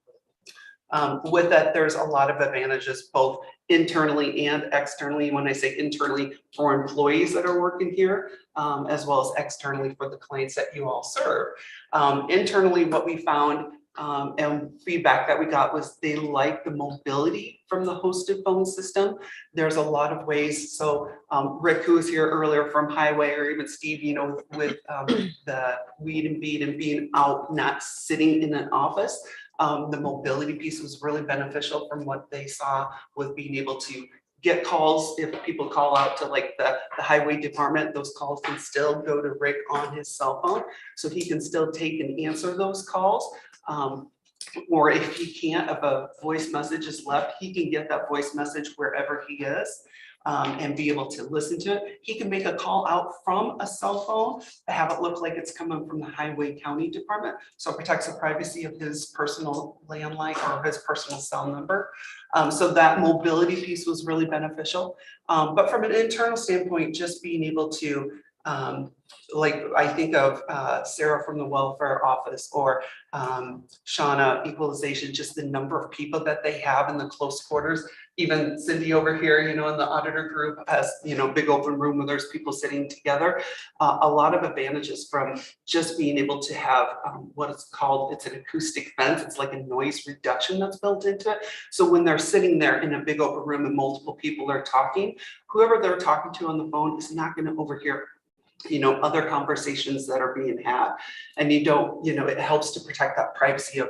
L: With that, there's a lot of advantages, both internally and externally. When I say internally, for employees that are working here, as well as externally for the clients that you all serve. Internally, what we found and feedback that we got was they like the mobility from the hosted phone system. There's a lot of ways. So Rick, who was here earlier from Highway, or even Steve, you know, with the weed and bead and being out, not sitting in an office. The mobility piece was really beneficial from what they saw with being able to get calls. If people call out to like the highway department, those calls can still go to Rick on his cell phone. So he can still take and answer those calls. Or if he can't, if a voice message is left, he can get that voice message wherever he is. and be able to listen to it. He can make a call out from a cell phone, to have it look like it's coming from the Highway County Department. So it protects the privacy of his personal landline or his personal cell number. So that mobility piece was really beneficial. But from an internal standpoint, just being able to, like I think of Sarah from the welfare office, or Shauna Equalization, just the number of people that they have in the close quarters. Even Cindy over here, you know, in the auditor group has, you know, big open room where there's people sitting together. A lot of advantages from just being able to have what it's called, it's an acoustic fence. It's like a noise reduction that's built into it. So when they're sitting there in a big open room and multiple people are talking, whoever they're talking to on the phone is not going to overhear, you know, other conversations that are being had. And you don't, you know, it helps to protect that privacy of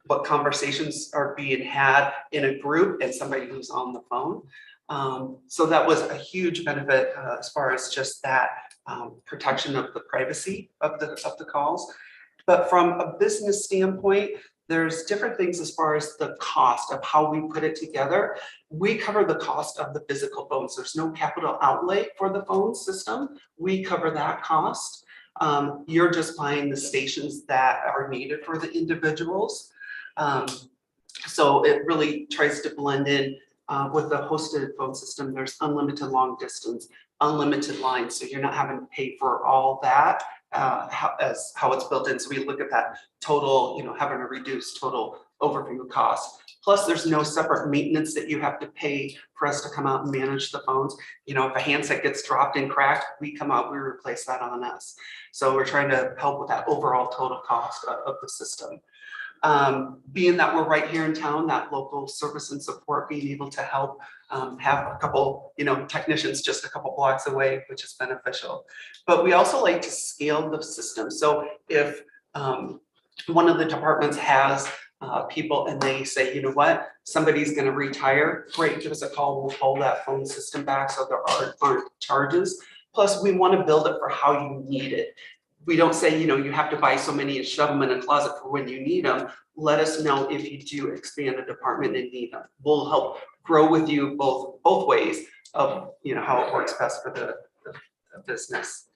L: what conversations are being had in a group and somebody who's on the phone. So that was a huge benefit as far as just that protection of the privacy of the calls. But from a business standpoint, there's different things as far as the cost of how we put it together. We cover the cost of the physical phones. There's no capital outlay for the phone system. We cover that cost. You're just buying the stations that are needed for the individuals. So it really tries to blend in with the hosted phone system. There's unlimited long distance, unlimited lines. So you're not having to pay for all that how it's built in. So we look at that total, you know, having a reduced total overview cost. Plus there's no separate maintenance that you have to pay for us to come out and manage the phones. You know, if a handset gets dropped and cracked, we come out, we replace that on us. So we're trying to help with that overall total cost of the system. Being that we're right here in town, that local service and support, being able to help have a couple, you know, technicians just a couple blocks away, which is beneficial. But we also like to scale the system. So if one of the departments has people and they say, you know what, somebody's going to retire, great, give us a call, we'll pull that phone system back so there aren't charges. Plus, we want to build it for how you need it. We don't say, you know, you have to buy so many and shove them in a closet for when you need them. Let us know if you do expand a department and need them. We'll help grow with you both ways of, you know, how it works best for the business.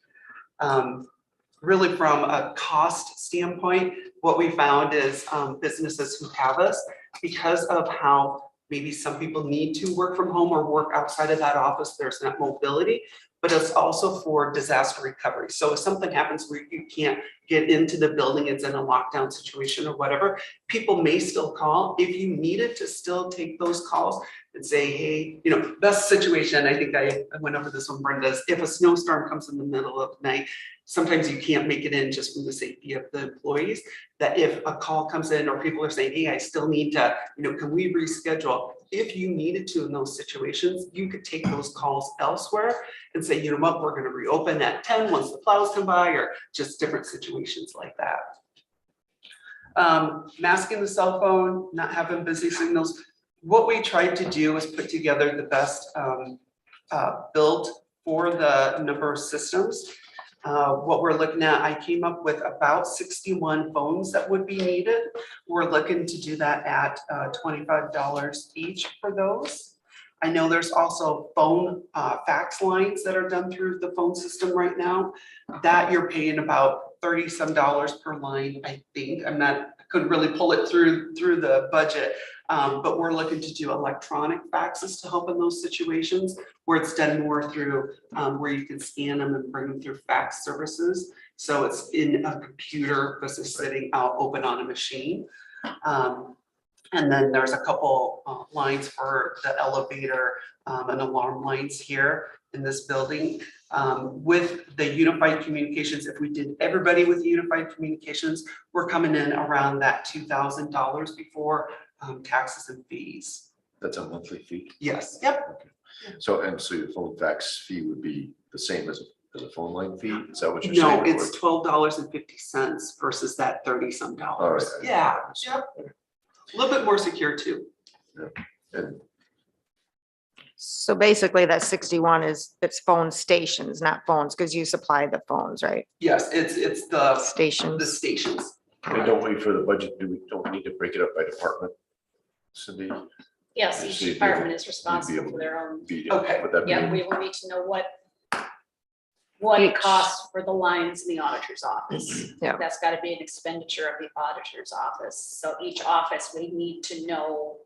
L: Really from a cost standpoint, what we found is businesses who have us, because of how maybe some people need to work from home or work outside of that office, there's that mobility. But it's also for disaster recovery. So if something happens where you can't get into the building, it's in a lockdown situation or whatever, people may still call. If you needed to still take those calls and say, hey, you know, best situation, I think I went over this one, Brenda's, if a snowstorm comes in the middle of the night, sometimes you can't make it in just for the safety of the employees, that if a call comes in or people are saying, hey, I still need to, you know, can we reschedule? If you needed to in those situations, you could take those calls elsewhere and say, you know what, we're going to reopen at 10 once the plows come by, or just different situations like that. Masking the cell phone, not having busy signals. What we tried to do is put together the best build for the number of systems. What we're looking at, I came up with about 61 phones that would be needed. We're looking to do that at $25 each for those. I know there's also phone fax lines that are done through the phone system right now that you're paying about $30 some per line, I think. Couldn't really pull it through the budget, but we're looking to do electronic faxes to help in those situations where it's done more through where you can scan them and bring them through fax services. So it's in a computer versus sitting out open on a machine. And then there's a couple lines for the elevator and alarm lines here in this building. With the unified communications, if we did everybody with unified communications, we're coming in around that $2,000 before taxes and fees.
G: That's a monthly fee?
L: Yes, yep.
G: Okay. So your phone fax fee would be the same as a phone line fee? Is that what you're saying?
L: No, it's $12.50 versus that $30 some.
G: All right.
L: Yeah, yep. A little bit more secure too.
G: Yeah. And
C: So basically that 61 it's phone stations, not phones, because you supply the phones, right?
L: Yes, it's the
C: Stations.
L: stations.
G: don't wait for the budget. Don't we need to break it up by department, Cindy?
F: Yes,
G: So
F: each
G: you'd be
F: department
G: able-
F: is responsible for their own.
L: Okay.
G: Would that be?
F: Yeah, we will need to know what it costs for the lines in the auditor's office.
C: Yeah.
F: That's gotta be an expenditure of the auditor's office. So each office, we need to know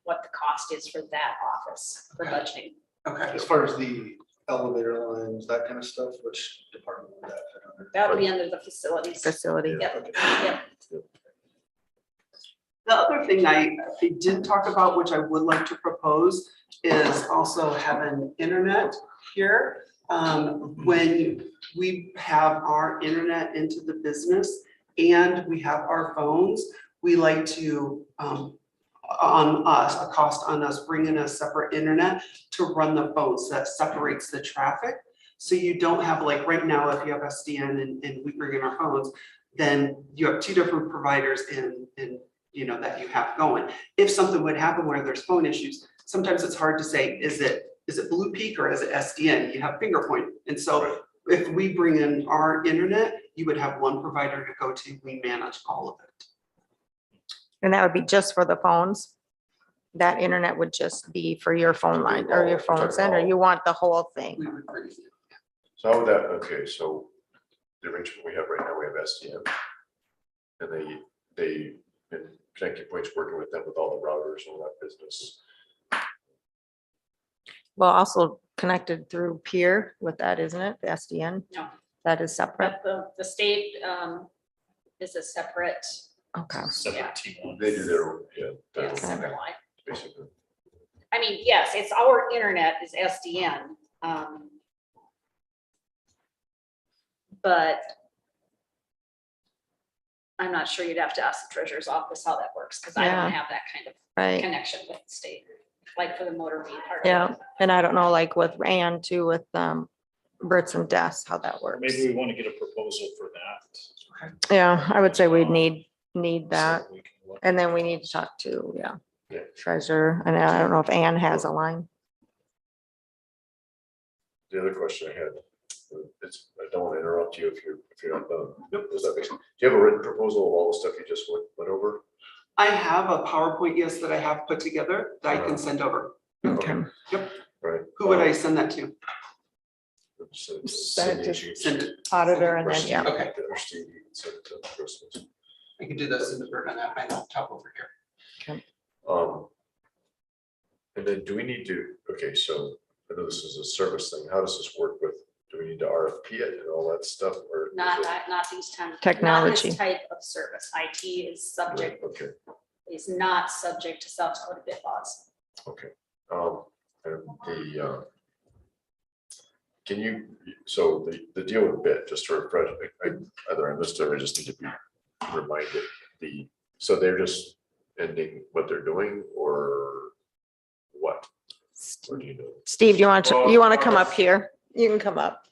F: what the cost is for that office for budgeting.
L: Okay.
M: As far as the elevator lines, that kind of stuff, which department would that fit under?
F: That would be under the facilities.
C: Facility.
F: Yep, yep.
L: The other thing I did talk about, which I would like to propose, is also having internet here. When we have our internet into the business and we have our phones, we like to, on us, a cost on us, bring in a separate internet to run the phones. That separates the traffic. So you don't have, like right now, if you have SDN and we bring in our phones, then you have two different providers in you know, that you have going. If something would happen where there's phone issues, sometimes it's hard to say, is it Blue Peak or is it SDN? You have finger point. And so if we bring in our internet, you would have one provider to go to. We manage all of it.
C: And that would be just for the phones? That internet would just be for your phone line or your phone center? You want the whole thing?
L: We would bring it.
G: So how would that, okay, so the arrangement we have right now, we have STM. And they been connecting points, working with them with all the routers and all that business.
C: Well, also connected through Peer with that, isn't it? The SDN?
F: No.
C: That is separate?
F: But the state is a separate.
C: Okay.
A: Separate T1.
G: They do their, own, yeah. their
F: Yeah,
G: own
F: separate
G: thing,
F: line.
G: basically.
F: I mean, yes, it's our internet is SDN. But I'm not sure, you'd have to ask the treasurer's office how that works, because I
C: Yeah.
F: don't have that kind of
C: Right.
F: connection with the state, like for the motor vehicle part. of
C: Yeah.
F: it.
C: And I don't know, like with Ann too, with Bert's and Des, how that works.
A: Maybe we want to get a proposal for that.
C: Yeah, I would say we'd need that.
A: So we can look.
C: And then we need to talk to,
G: Yeah.
C: treasurer. And I don't know if Ann has a line.
G: The other question I had, I don't want to interrupt you if you're not done. Does that make sense? Do you have a written proposal of all the stuff you just went over?
L: I have a PowerPoint, yes, that I have put together that I can send over.
C: Okay.
G: Right.
L: Who would I send that to?
C: Send it to
L: Send it.
C: Auditor and then, yeah.
L: Okay.
G: Or Steve, you can send it to Christmas.
L: I can do this in the burn on that, my laptop over here.
G: And then do we need to, okay, so I know this is a service thing. How does this work with, do we need to RFP it and all that stuff or? is
F: Not,
G: it-
F: not these times.
C: Technology.
F: Not this type of service. IT is subject,
G: Okay,
F: is not subject to South Dakota bid laws.
G: okay. And the, can you, so the deal with bid, just to refresh, either I missed it or I just need to be reminded, so they're just ending what they're doing or what? Or do you know?
C: Steve, do you want to come up here? You can come up.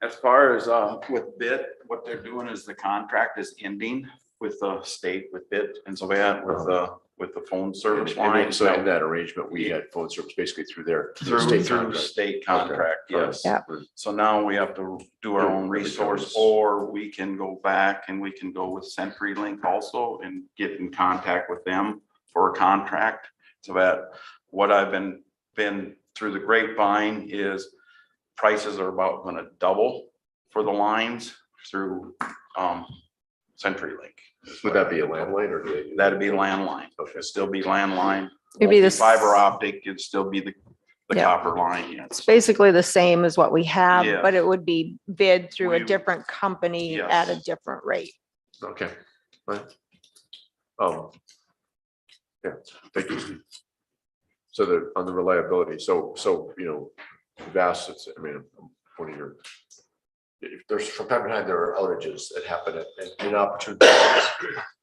H: As far as with bid, what they're doing is the contract is ending with the state with bid and so that with the phone service
G: And
H: line.
G: so in that arrangement, we had phone service basically through their.
H: Through
G: state contract.
H: state contract, yes.
C: Yeah.
H: So now we have to do our own resource, or we can go back and we can go with CenturyLink also and get in contact with them for a contract. So that what I've been through the grapevine is prices are about gonna double for the lines through CenturyLink.
G: Would that be a landline or? do they do-
H: That'd be landline.
G: Okay.
H: It'd still be landline.
C: It'd be
H: Won't
C: the
H: fiber optic, it'd still be the
C: Yeah.
H: copper line,
C: It's
H: yes.
C: basically the same as what we have,
H: Yeah.
C: but it would be bid through a
H: We-
C: different company
H: Yes.
C: at a different rate.
G: Okay, right. Yeah, thank you, Steve. So on the reliability, so, you know, vast, it's, I mean, one of your. If there's, from time to time, there are outages that happen at inopportune times.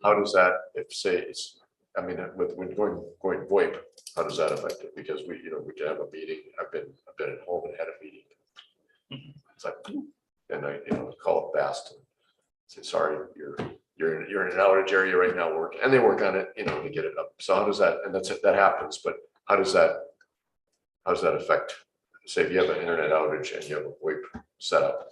G: How does that, if say it's, I mean, when going VoIP, how does that affect it? Because we can have a meeting. I've been at home and had a meeting. It's like, and I, call it fast and say, sorry, you're in an outage area right now working, and they work on it, to get it up. So how does that, and that happens, but how does that affect, say if you have an internet outage and you have a VoIP setup,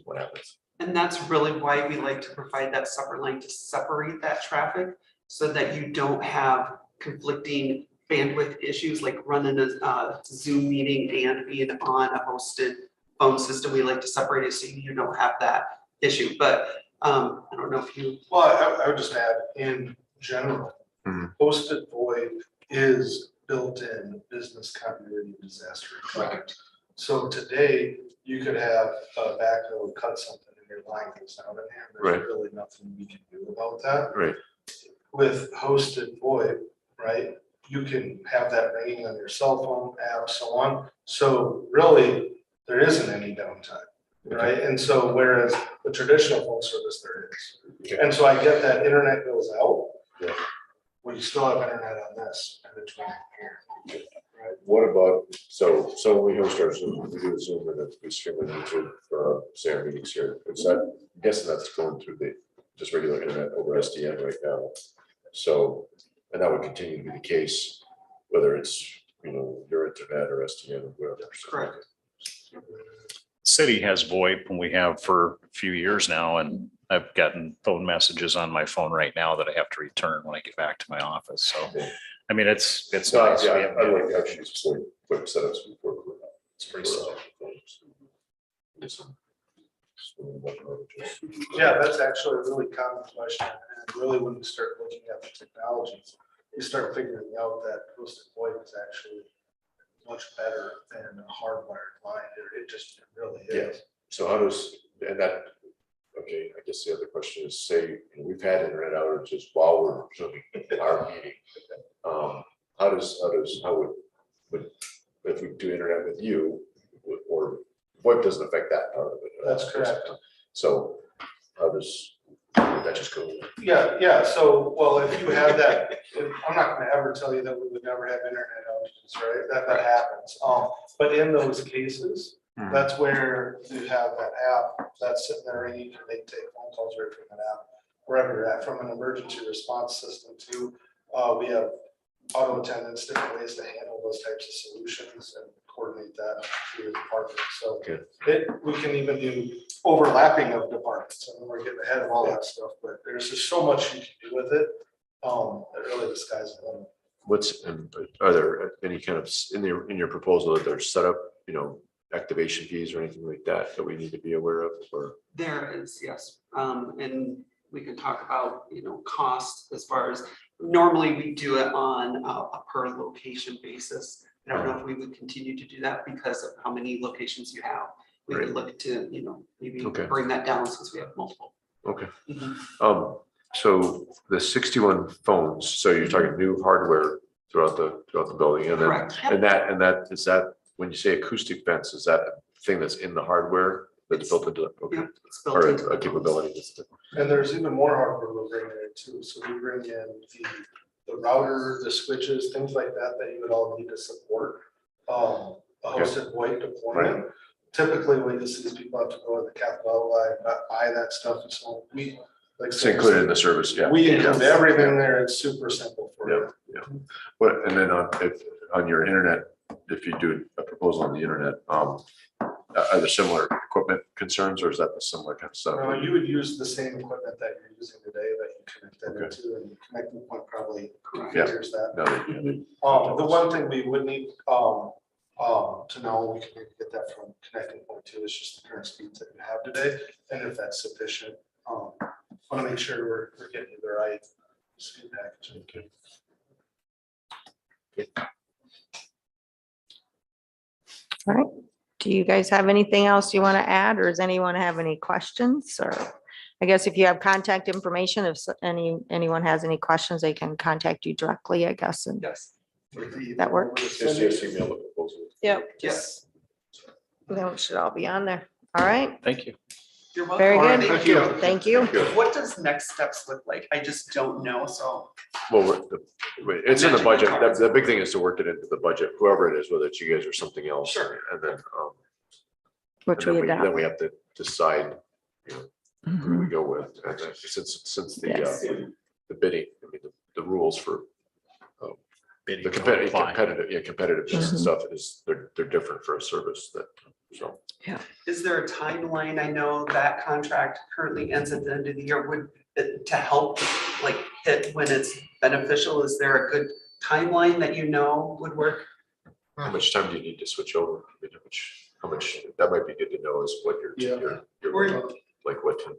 G: what happens.
L: And that's really why we like to provide that separate line to separate that traffic so that you don't have conflicting bandwidth issues like running a Zoom meeting and being on a hosted phone system. We like to separate it so you don't have that issue. But I don't know if you.
M: Well, I would just add, in general,
G: Mhm.
M: hosted VoIP is built-in business continuity disaster recovery. So today, you could have a backhoe cut something and your line goes out in hand.
G: Right.
M: There's really nothing we can do about that.
G: Right.
M: With hosted VoIP, right, you can have that ringing on your cell phone app, so on. So really, there isn't any downtime, right? And so whereas the traditional phone service, there is. And so I get that internet goes out.
G: Yeah.
M: Well, you still have internet on this in between here.
G: What about, so when we host our Zoom, we do a Zoom and then we stream it into, say our meetings here, is that, I'm guessing that's going through the, just regular internet over SDN right now. So, and that would continue to be the case, whether it's, your internet or SDN or whatever. So,
L: Correct.
A: City has VoIP and we have for a few years now, and I've gotten phone messages on my phone right now that I have to return when I get back to my office. So, I mean, it's
G: No,
A: nice.
G: yeah,
A: We have-
G: I like actually quick setups before.
A: It's pretty simple.
M: Yeah, that's actually a really common question. And really, when you start looking at the technologies, you start figuring out that hosted VoIP is actually much better than a hardwired line. It just really is.
G: So how does, and that, okay, I guess the other question is, say, we've had internet outages while we're Zooming our meeting. How would, if we do internet with you, or VoIP doesn't affect that part of it?
M: That's correct.
G: So how does, would that just go?
M: Yeah. So, well, if you have that, I'm not gonna ever tell you that we would never have internet outages, right? That happens. But in those cases, that's where you have that app that's sitting there and you can take phone calls right from that app, wherever you're at, from an emergency response system too. We have auto attendants, different ways to handle those types of solutions and coordinate that through the department. So we can even do overlapping of departments. I mean, we're getting ahead of all that stuff, but there's just so much you can do with it. That really the sky's the limit.
G: Are there any kind of, in your proposal, that there's set up, activation fees or anything like that we need to be aware of, or?
L: There is, yes. And we can talk about, cost as far as, normally we do it on a per location basis. I don't know if we would continue to do that because of how many locations you have. We would look to, maybe bring that down since we have multiple.
G: Okay. So the 61 phones, so you're talking new hardware throughout the building, and then,
L: Correct.
G: and that is that, when you say acoustic fence, is that a thing that's in the hardware that's built into it? Okay.
L: Yeah, it's built
G: Or
L: into
G: a
L: the
G: capability?
M: And there's even more hardware we're bringing in too. So we bring in the router, the switches, things like that you would all need to support a hosted VoIP deployment. Typically, when you see these people have to go to the capital outlay, buy that stuff, and so we like.
G: It's included in the service, yeah.
M: We include everything there. It's super simple for you.
G: Yeah. What, and then on your internet, if you do a proposal on the internet, are there similar equipment concerns, or is that the similar kind of stuff?
M: You would use the same equipment that you're using today that you connect that into, and the connecting point probably figures that. The one thing we would need to know, we can maybe get that from connecting point two, is just the current speeds that you have today, and if that's sufficient. Want to make sure we're getting the right speed package.
C: All right. Do you guys have anything else you want to add, or does anyone have any questions? Or I guess if you have contact information, if anyone has any questions, they can contact you directly, I guess. And
L: Yes.
C: that works.
G: Just email the proposal.
C: Yep.
L: Yes.
C: That should all be on there. All right.
A: Thank you.
L: You're welcome.
C: Very good.
L: Thank you.
C: Thank you.
L: What does next steps look like? I just don't know, so.
G: Well, it's in the budget. The big thing is to work it into the budget, whoever it is, whether it's you guys or something else.
L: Sure.
G: And then,
C: Which
G: and
C: we
G: then then
C: adopt.
G: we have to decide, who
C: Mhm.
G: we go with. And then since the,
C: Yes.
G: the bidding, I mean, the rules for
A: Bidding
G: the
A: don't apply.
G: competitive, competitiveness and
C: Mhm.
G: stuff is, they're different for a service that, so.
L: Is there a timeline? I know that contract currently ends at the end of the year. Would, to help like hit when it's beneficial, is there a good timeline that you know would work?
G: How much time do you need to switch over? I mean, how much, that might be good to know is what your, like what time.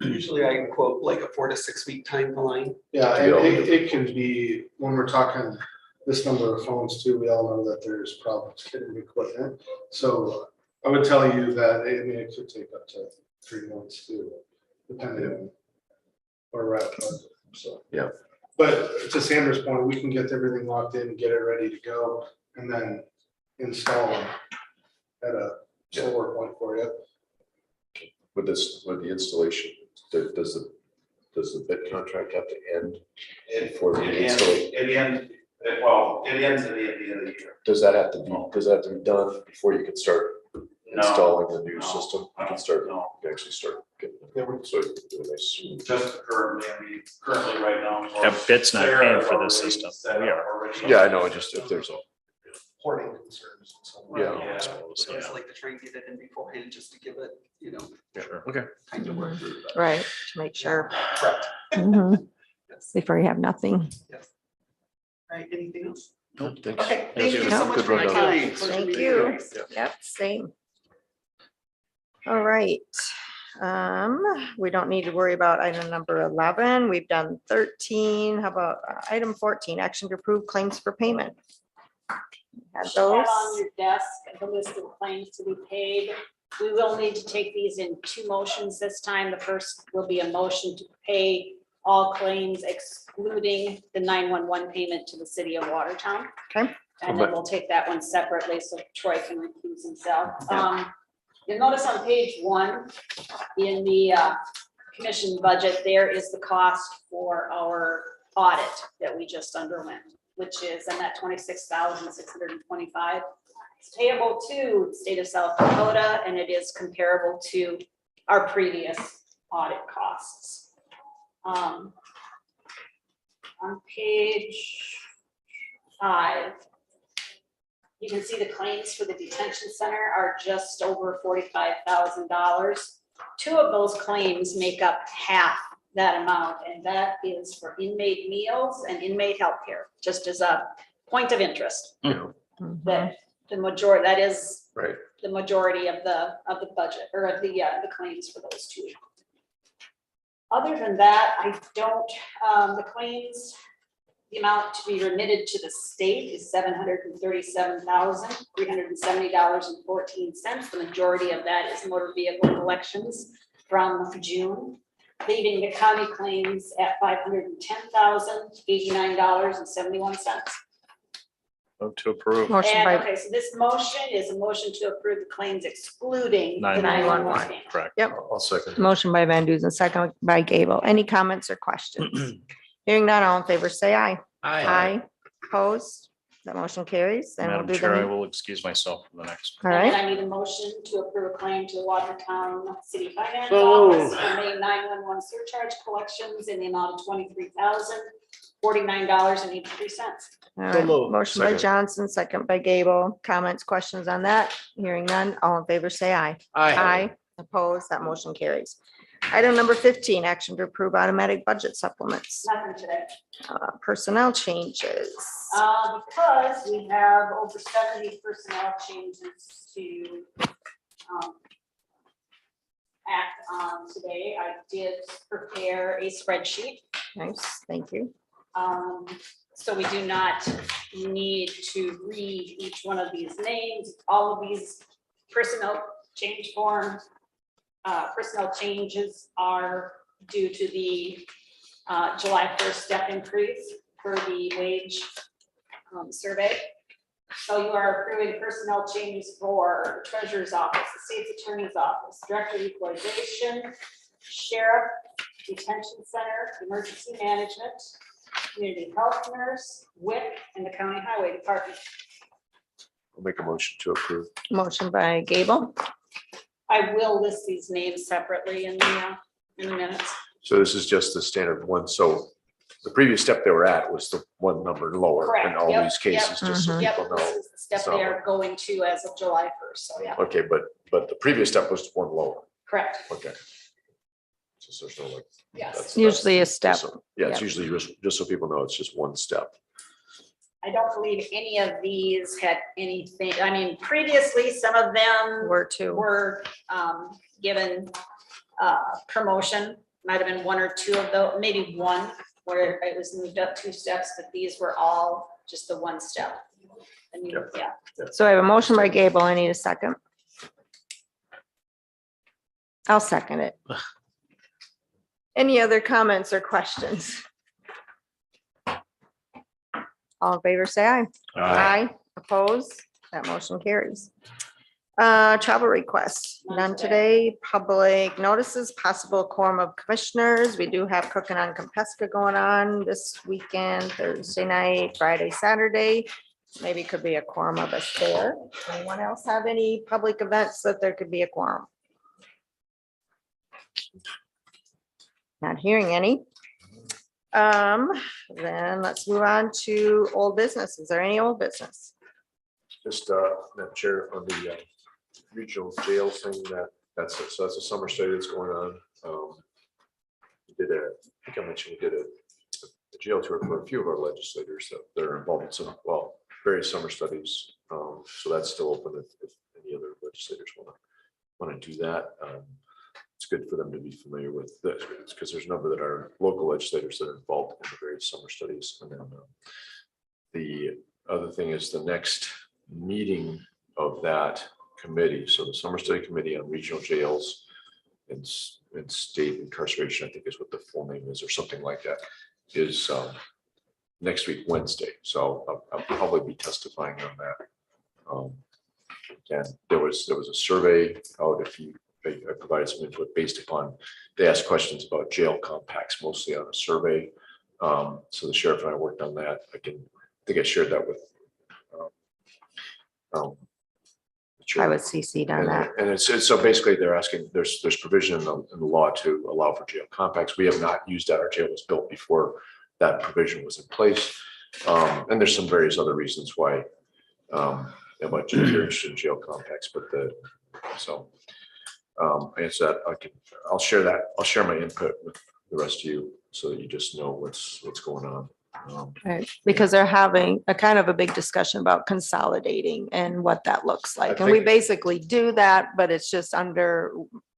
L: Usually I quote like a 4 to 6 week timeline.
M: Yeah, and it can be, when we're talking this number of phones too, we all know that there's problems getting equipment. So I would tell you that, I mean, it could take up to 3 months too, depending on where we're at. So.
G: Yeah.
M: But to Sandra's point, we can get everything locked in, get it ready to go, and then install them at a slower point for you.
G: With the installation, does the bid contract have to end before the installation?
N: It ends at the end of the year.
G: Does that have to be done before you can start installing the new system? You can start, you can actually start getting. So you can do a nice.
N: Just currently right now.
A: Bit's not paying for this system. We are.
G: Yeah, I know, just if there's a.
M: Porting concerns.
G: Yeah.
A: I suppose,
L: So it's
A: yeah.
L: like to try and get it in beforehand just to give it, you know,
A: Sure.
G: Okay.
L: time to work through. but-
C: Right, to make sure.
L: Correct.
C: Mhm.
L: Yes.
C: Before you have nothing.
L: Yes. All right, anything else?
G: Nope, thanks.
L: Okay, thank you so much
G: Good
L: for your
G: rundown.
L: time. Pleasure
C: Thank
L: meeting
C: you.
L: guys.
C: Yep, same. All right. We don't need to worry about item number 11. We've done 13. How about item 14, action to approve claims for payment? Have
F: Have
C: those.
F: on your desk, the list of claims to be paid. We will need to take these in 2 motions this time. The first will be a motion to pay all claims excluding the 911 payment to the city of Watertown.
C: Okay.
F: And then we'll take that one separately so Troy can recuse himself. You'll notice on page 1 in the commission budget, there is the cost for our audit that we just underwent, which is in that 26,625. It's payable to the state of South Dakota, and it is comparable to our previous audit costs. On page 5, you can see the claims for the detention center are just over $45,000. 2 of those claims make up half that amount, and that is for inmate meals and inmate healthcare, just as a point of interest.
C: Mhm.
F: That the majority, that is
G: Right.
F: the majority of the budget or of the claims for those 2. Other than that, I don't, the claims, the amount to be remitted to the state is $737,370.14. The majority of that is motor vehicle collections from June, leaving the county claims at $510,089.71.
A: Move to approve.
C: Motion
F: And,
C: by,
F: okay, so this motion is a motion to approve the claims excluding the
A: 911,
F: 911 payment.
A: correct.
G: I'll second.
C: motion by Van Duzen, second by Gable. Any comments or questions? Hearing none, all in favor, say aye. Aye. Opposed? That motion carries. And we'll
A: Madam
C: do
A: Chair, I
C: them.
A: will excuse myself from the next.
C: All
F: And
C: right,
F: then I need a motion to approve a claim to Watertown City Finance
D: So
F: Office
D: moved.
F: for May 911 surcharge collections in the amount of $23,049.83.
C: all
D: So
C: right.
D: moved.
C: Motion by
G: Second.
C: Johnson, second by Gable. Comments, questions on that? Hearing none, all in favor, say aye. Aye. Opposed? That motion carries. Item number 15, action to approve automatic budget supplements.
F: Nothing today.
C: Personnel changes.
F: Because we have over 70 personnel changes to act on today, I did prepare a spreadsheet.
C: Nice, thank you.
F: So we do not need to read each one of these names. All of these personnel change forms, personnel changes are due to the July 1st step increase for the wage survey. So you are approving personnel changes for treasurer's office, the state's attorney's office, director of equalization, sheriff, detention center, emergency management, community health nurse, WIC, and the county highway department.
G: I'll make a motion to approve.
C: Motion by Gable,
F: I will list these names separately in the minutes.
G: So this is just the standard one. So the previous step they were at was the one number lower in
F: Correct,
G: all
F: yep,
G: these cases, just so
F: Yep,
G: people
F: this
G: know.
F: is the step they are going to as of July 1st, so yeah,
G: Okay, but the previous step was one lower.
F: correct,
G: Okay. So there's no like.
F: yes.
C: Usually a step.
G: Yeah, it's
C: Yep.
G: usually just so people know, it's just one step.
F: I don't believe any of these had anything, I mean, previously, some of them
C: Were two.
F: were given promotion, might have been one or two of those, maybe one, where it was moved up 2 steps, but these were all just the one step. I mean, yeah,
C: So I have a motion by Gable. I need a second. I'll second it. Any other comments or questions? All in favor, say aye. Aye. Opposed? That motion carries. Travel requests, none today. Public notices, possible quorum of commissioners. We do have cooking on Compesca going on this weekend, Thursday night, Friday, Saturday. Maybe could be a quorum of us there. Anyone else have any public events that there could be a quorum? Not hearing any. Then let's move on to old business. Is there any old business?
G: Just, Madam Chair, on the regional jail thing, that's a summer study that's going on. We did I think I mentioned we did a jail tour for a few of our legislators that are involved in some, well, various summer studies. So that's still open if any other legislators want to do that. It's good for them to be familiar with this because there's a number that are local legislators that are involved in the various summer studies. And then the other thing is the next meeting of that committee. So the summer study committee on regional jails and state incarceration, I think is what the full name is or something like that, is next week, Wednesday. So I'll probably be testifying on that. And there was a survey out I provided some input based upon, they asked questions about jail compacts, mostly on a survey. So the sheriff and I worked on that. I think I shared that with.
C: I was CC'd on that.
G: And it's so basically they're asking, there's provision in the law to allow for jail compacts. We have not used that. Our jail was built before that provision was in place. And there's some various other reasons why about interested in jail compacts, but I guess that I'll share that. I'll share my input with the rest of you so that you just know what's going on.
C: Right, because they're having a kind of a big discussion about consolidating and what that looks like. And we
G: think-
C: basically do that, but it's just under,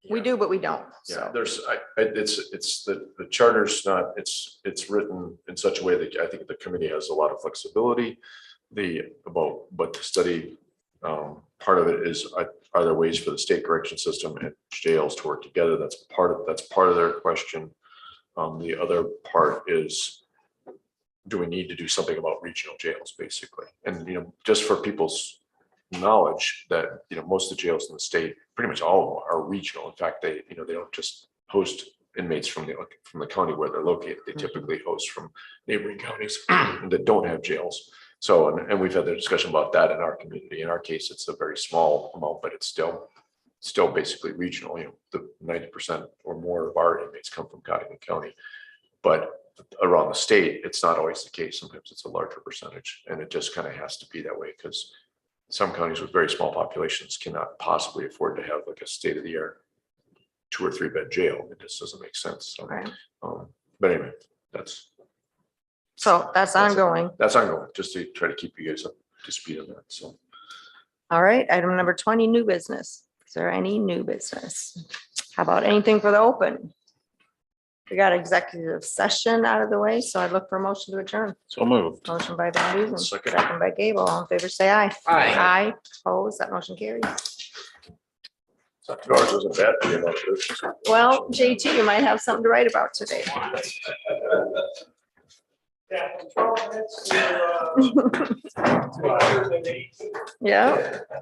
C: we do, but we don't.
G: Yeah,
C: So,
G: there's, it's the charter's not, it's written in such a way that I think the committee has a lot of flexibility. But the study, part of it is, are there ways for the state correction system and jails to work together? That's part of their question. The other part is, do we need to do something about regional jails, basically? And, just for people's knowledge that, most of the jails in the state, pretty much all of them are regional. In fact, they don't just host inmates from the county where they're located. They typically host from neighboring counties that don't have jails. So, and we've had the discussion about that in our community. In our case, it's a very small amount, but it's still basically regional. The 90% or more of our inmates come from Codington County. But around the state, it's not always the case. Sometimes it's a larger percentage, and it just kind of has to be that way because some counties with very small populations cannot possibly afford to have like a state-of-the-art 2 or 3 bed jail. It just doesn't make sense. So,
C: right.
G: But anyway, that's
C: ongoing.
G: That's ongoing, just to try to keep you guys up to speed on that. So,
C: All right, item number 20, new business. Is there any new business? How about anything for the open? We got executive session out of the way, so I look for a motion to adjourn.
A: So moved.
C: Motion by Van Duzen,
G: Second.
C: second by Gable. All in favor, say aye.
D: Aye.
C: Aye, opposed, that motion carries.
G: so 2 hours wasn't bad for you about this.
C: Well, JT, you might have something to write about today.
M: Yeah, from 12 minutes to 2 hours and 8.
C: Yeah.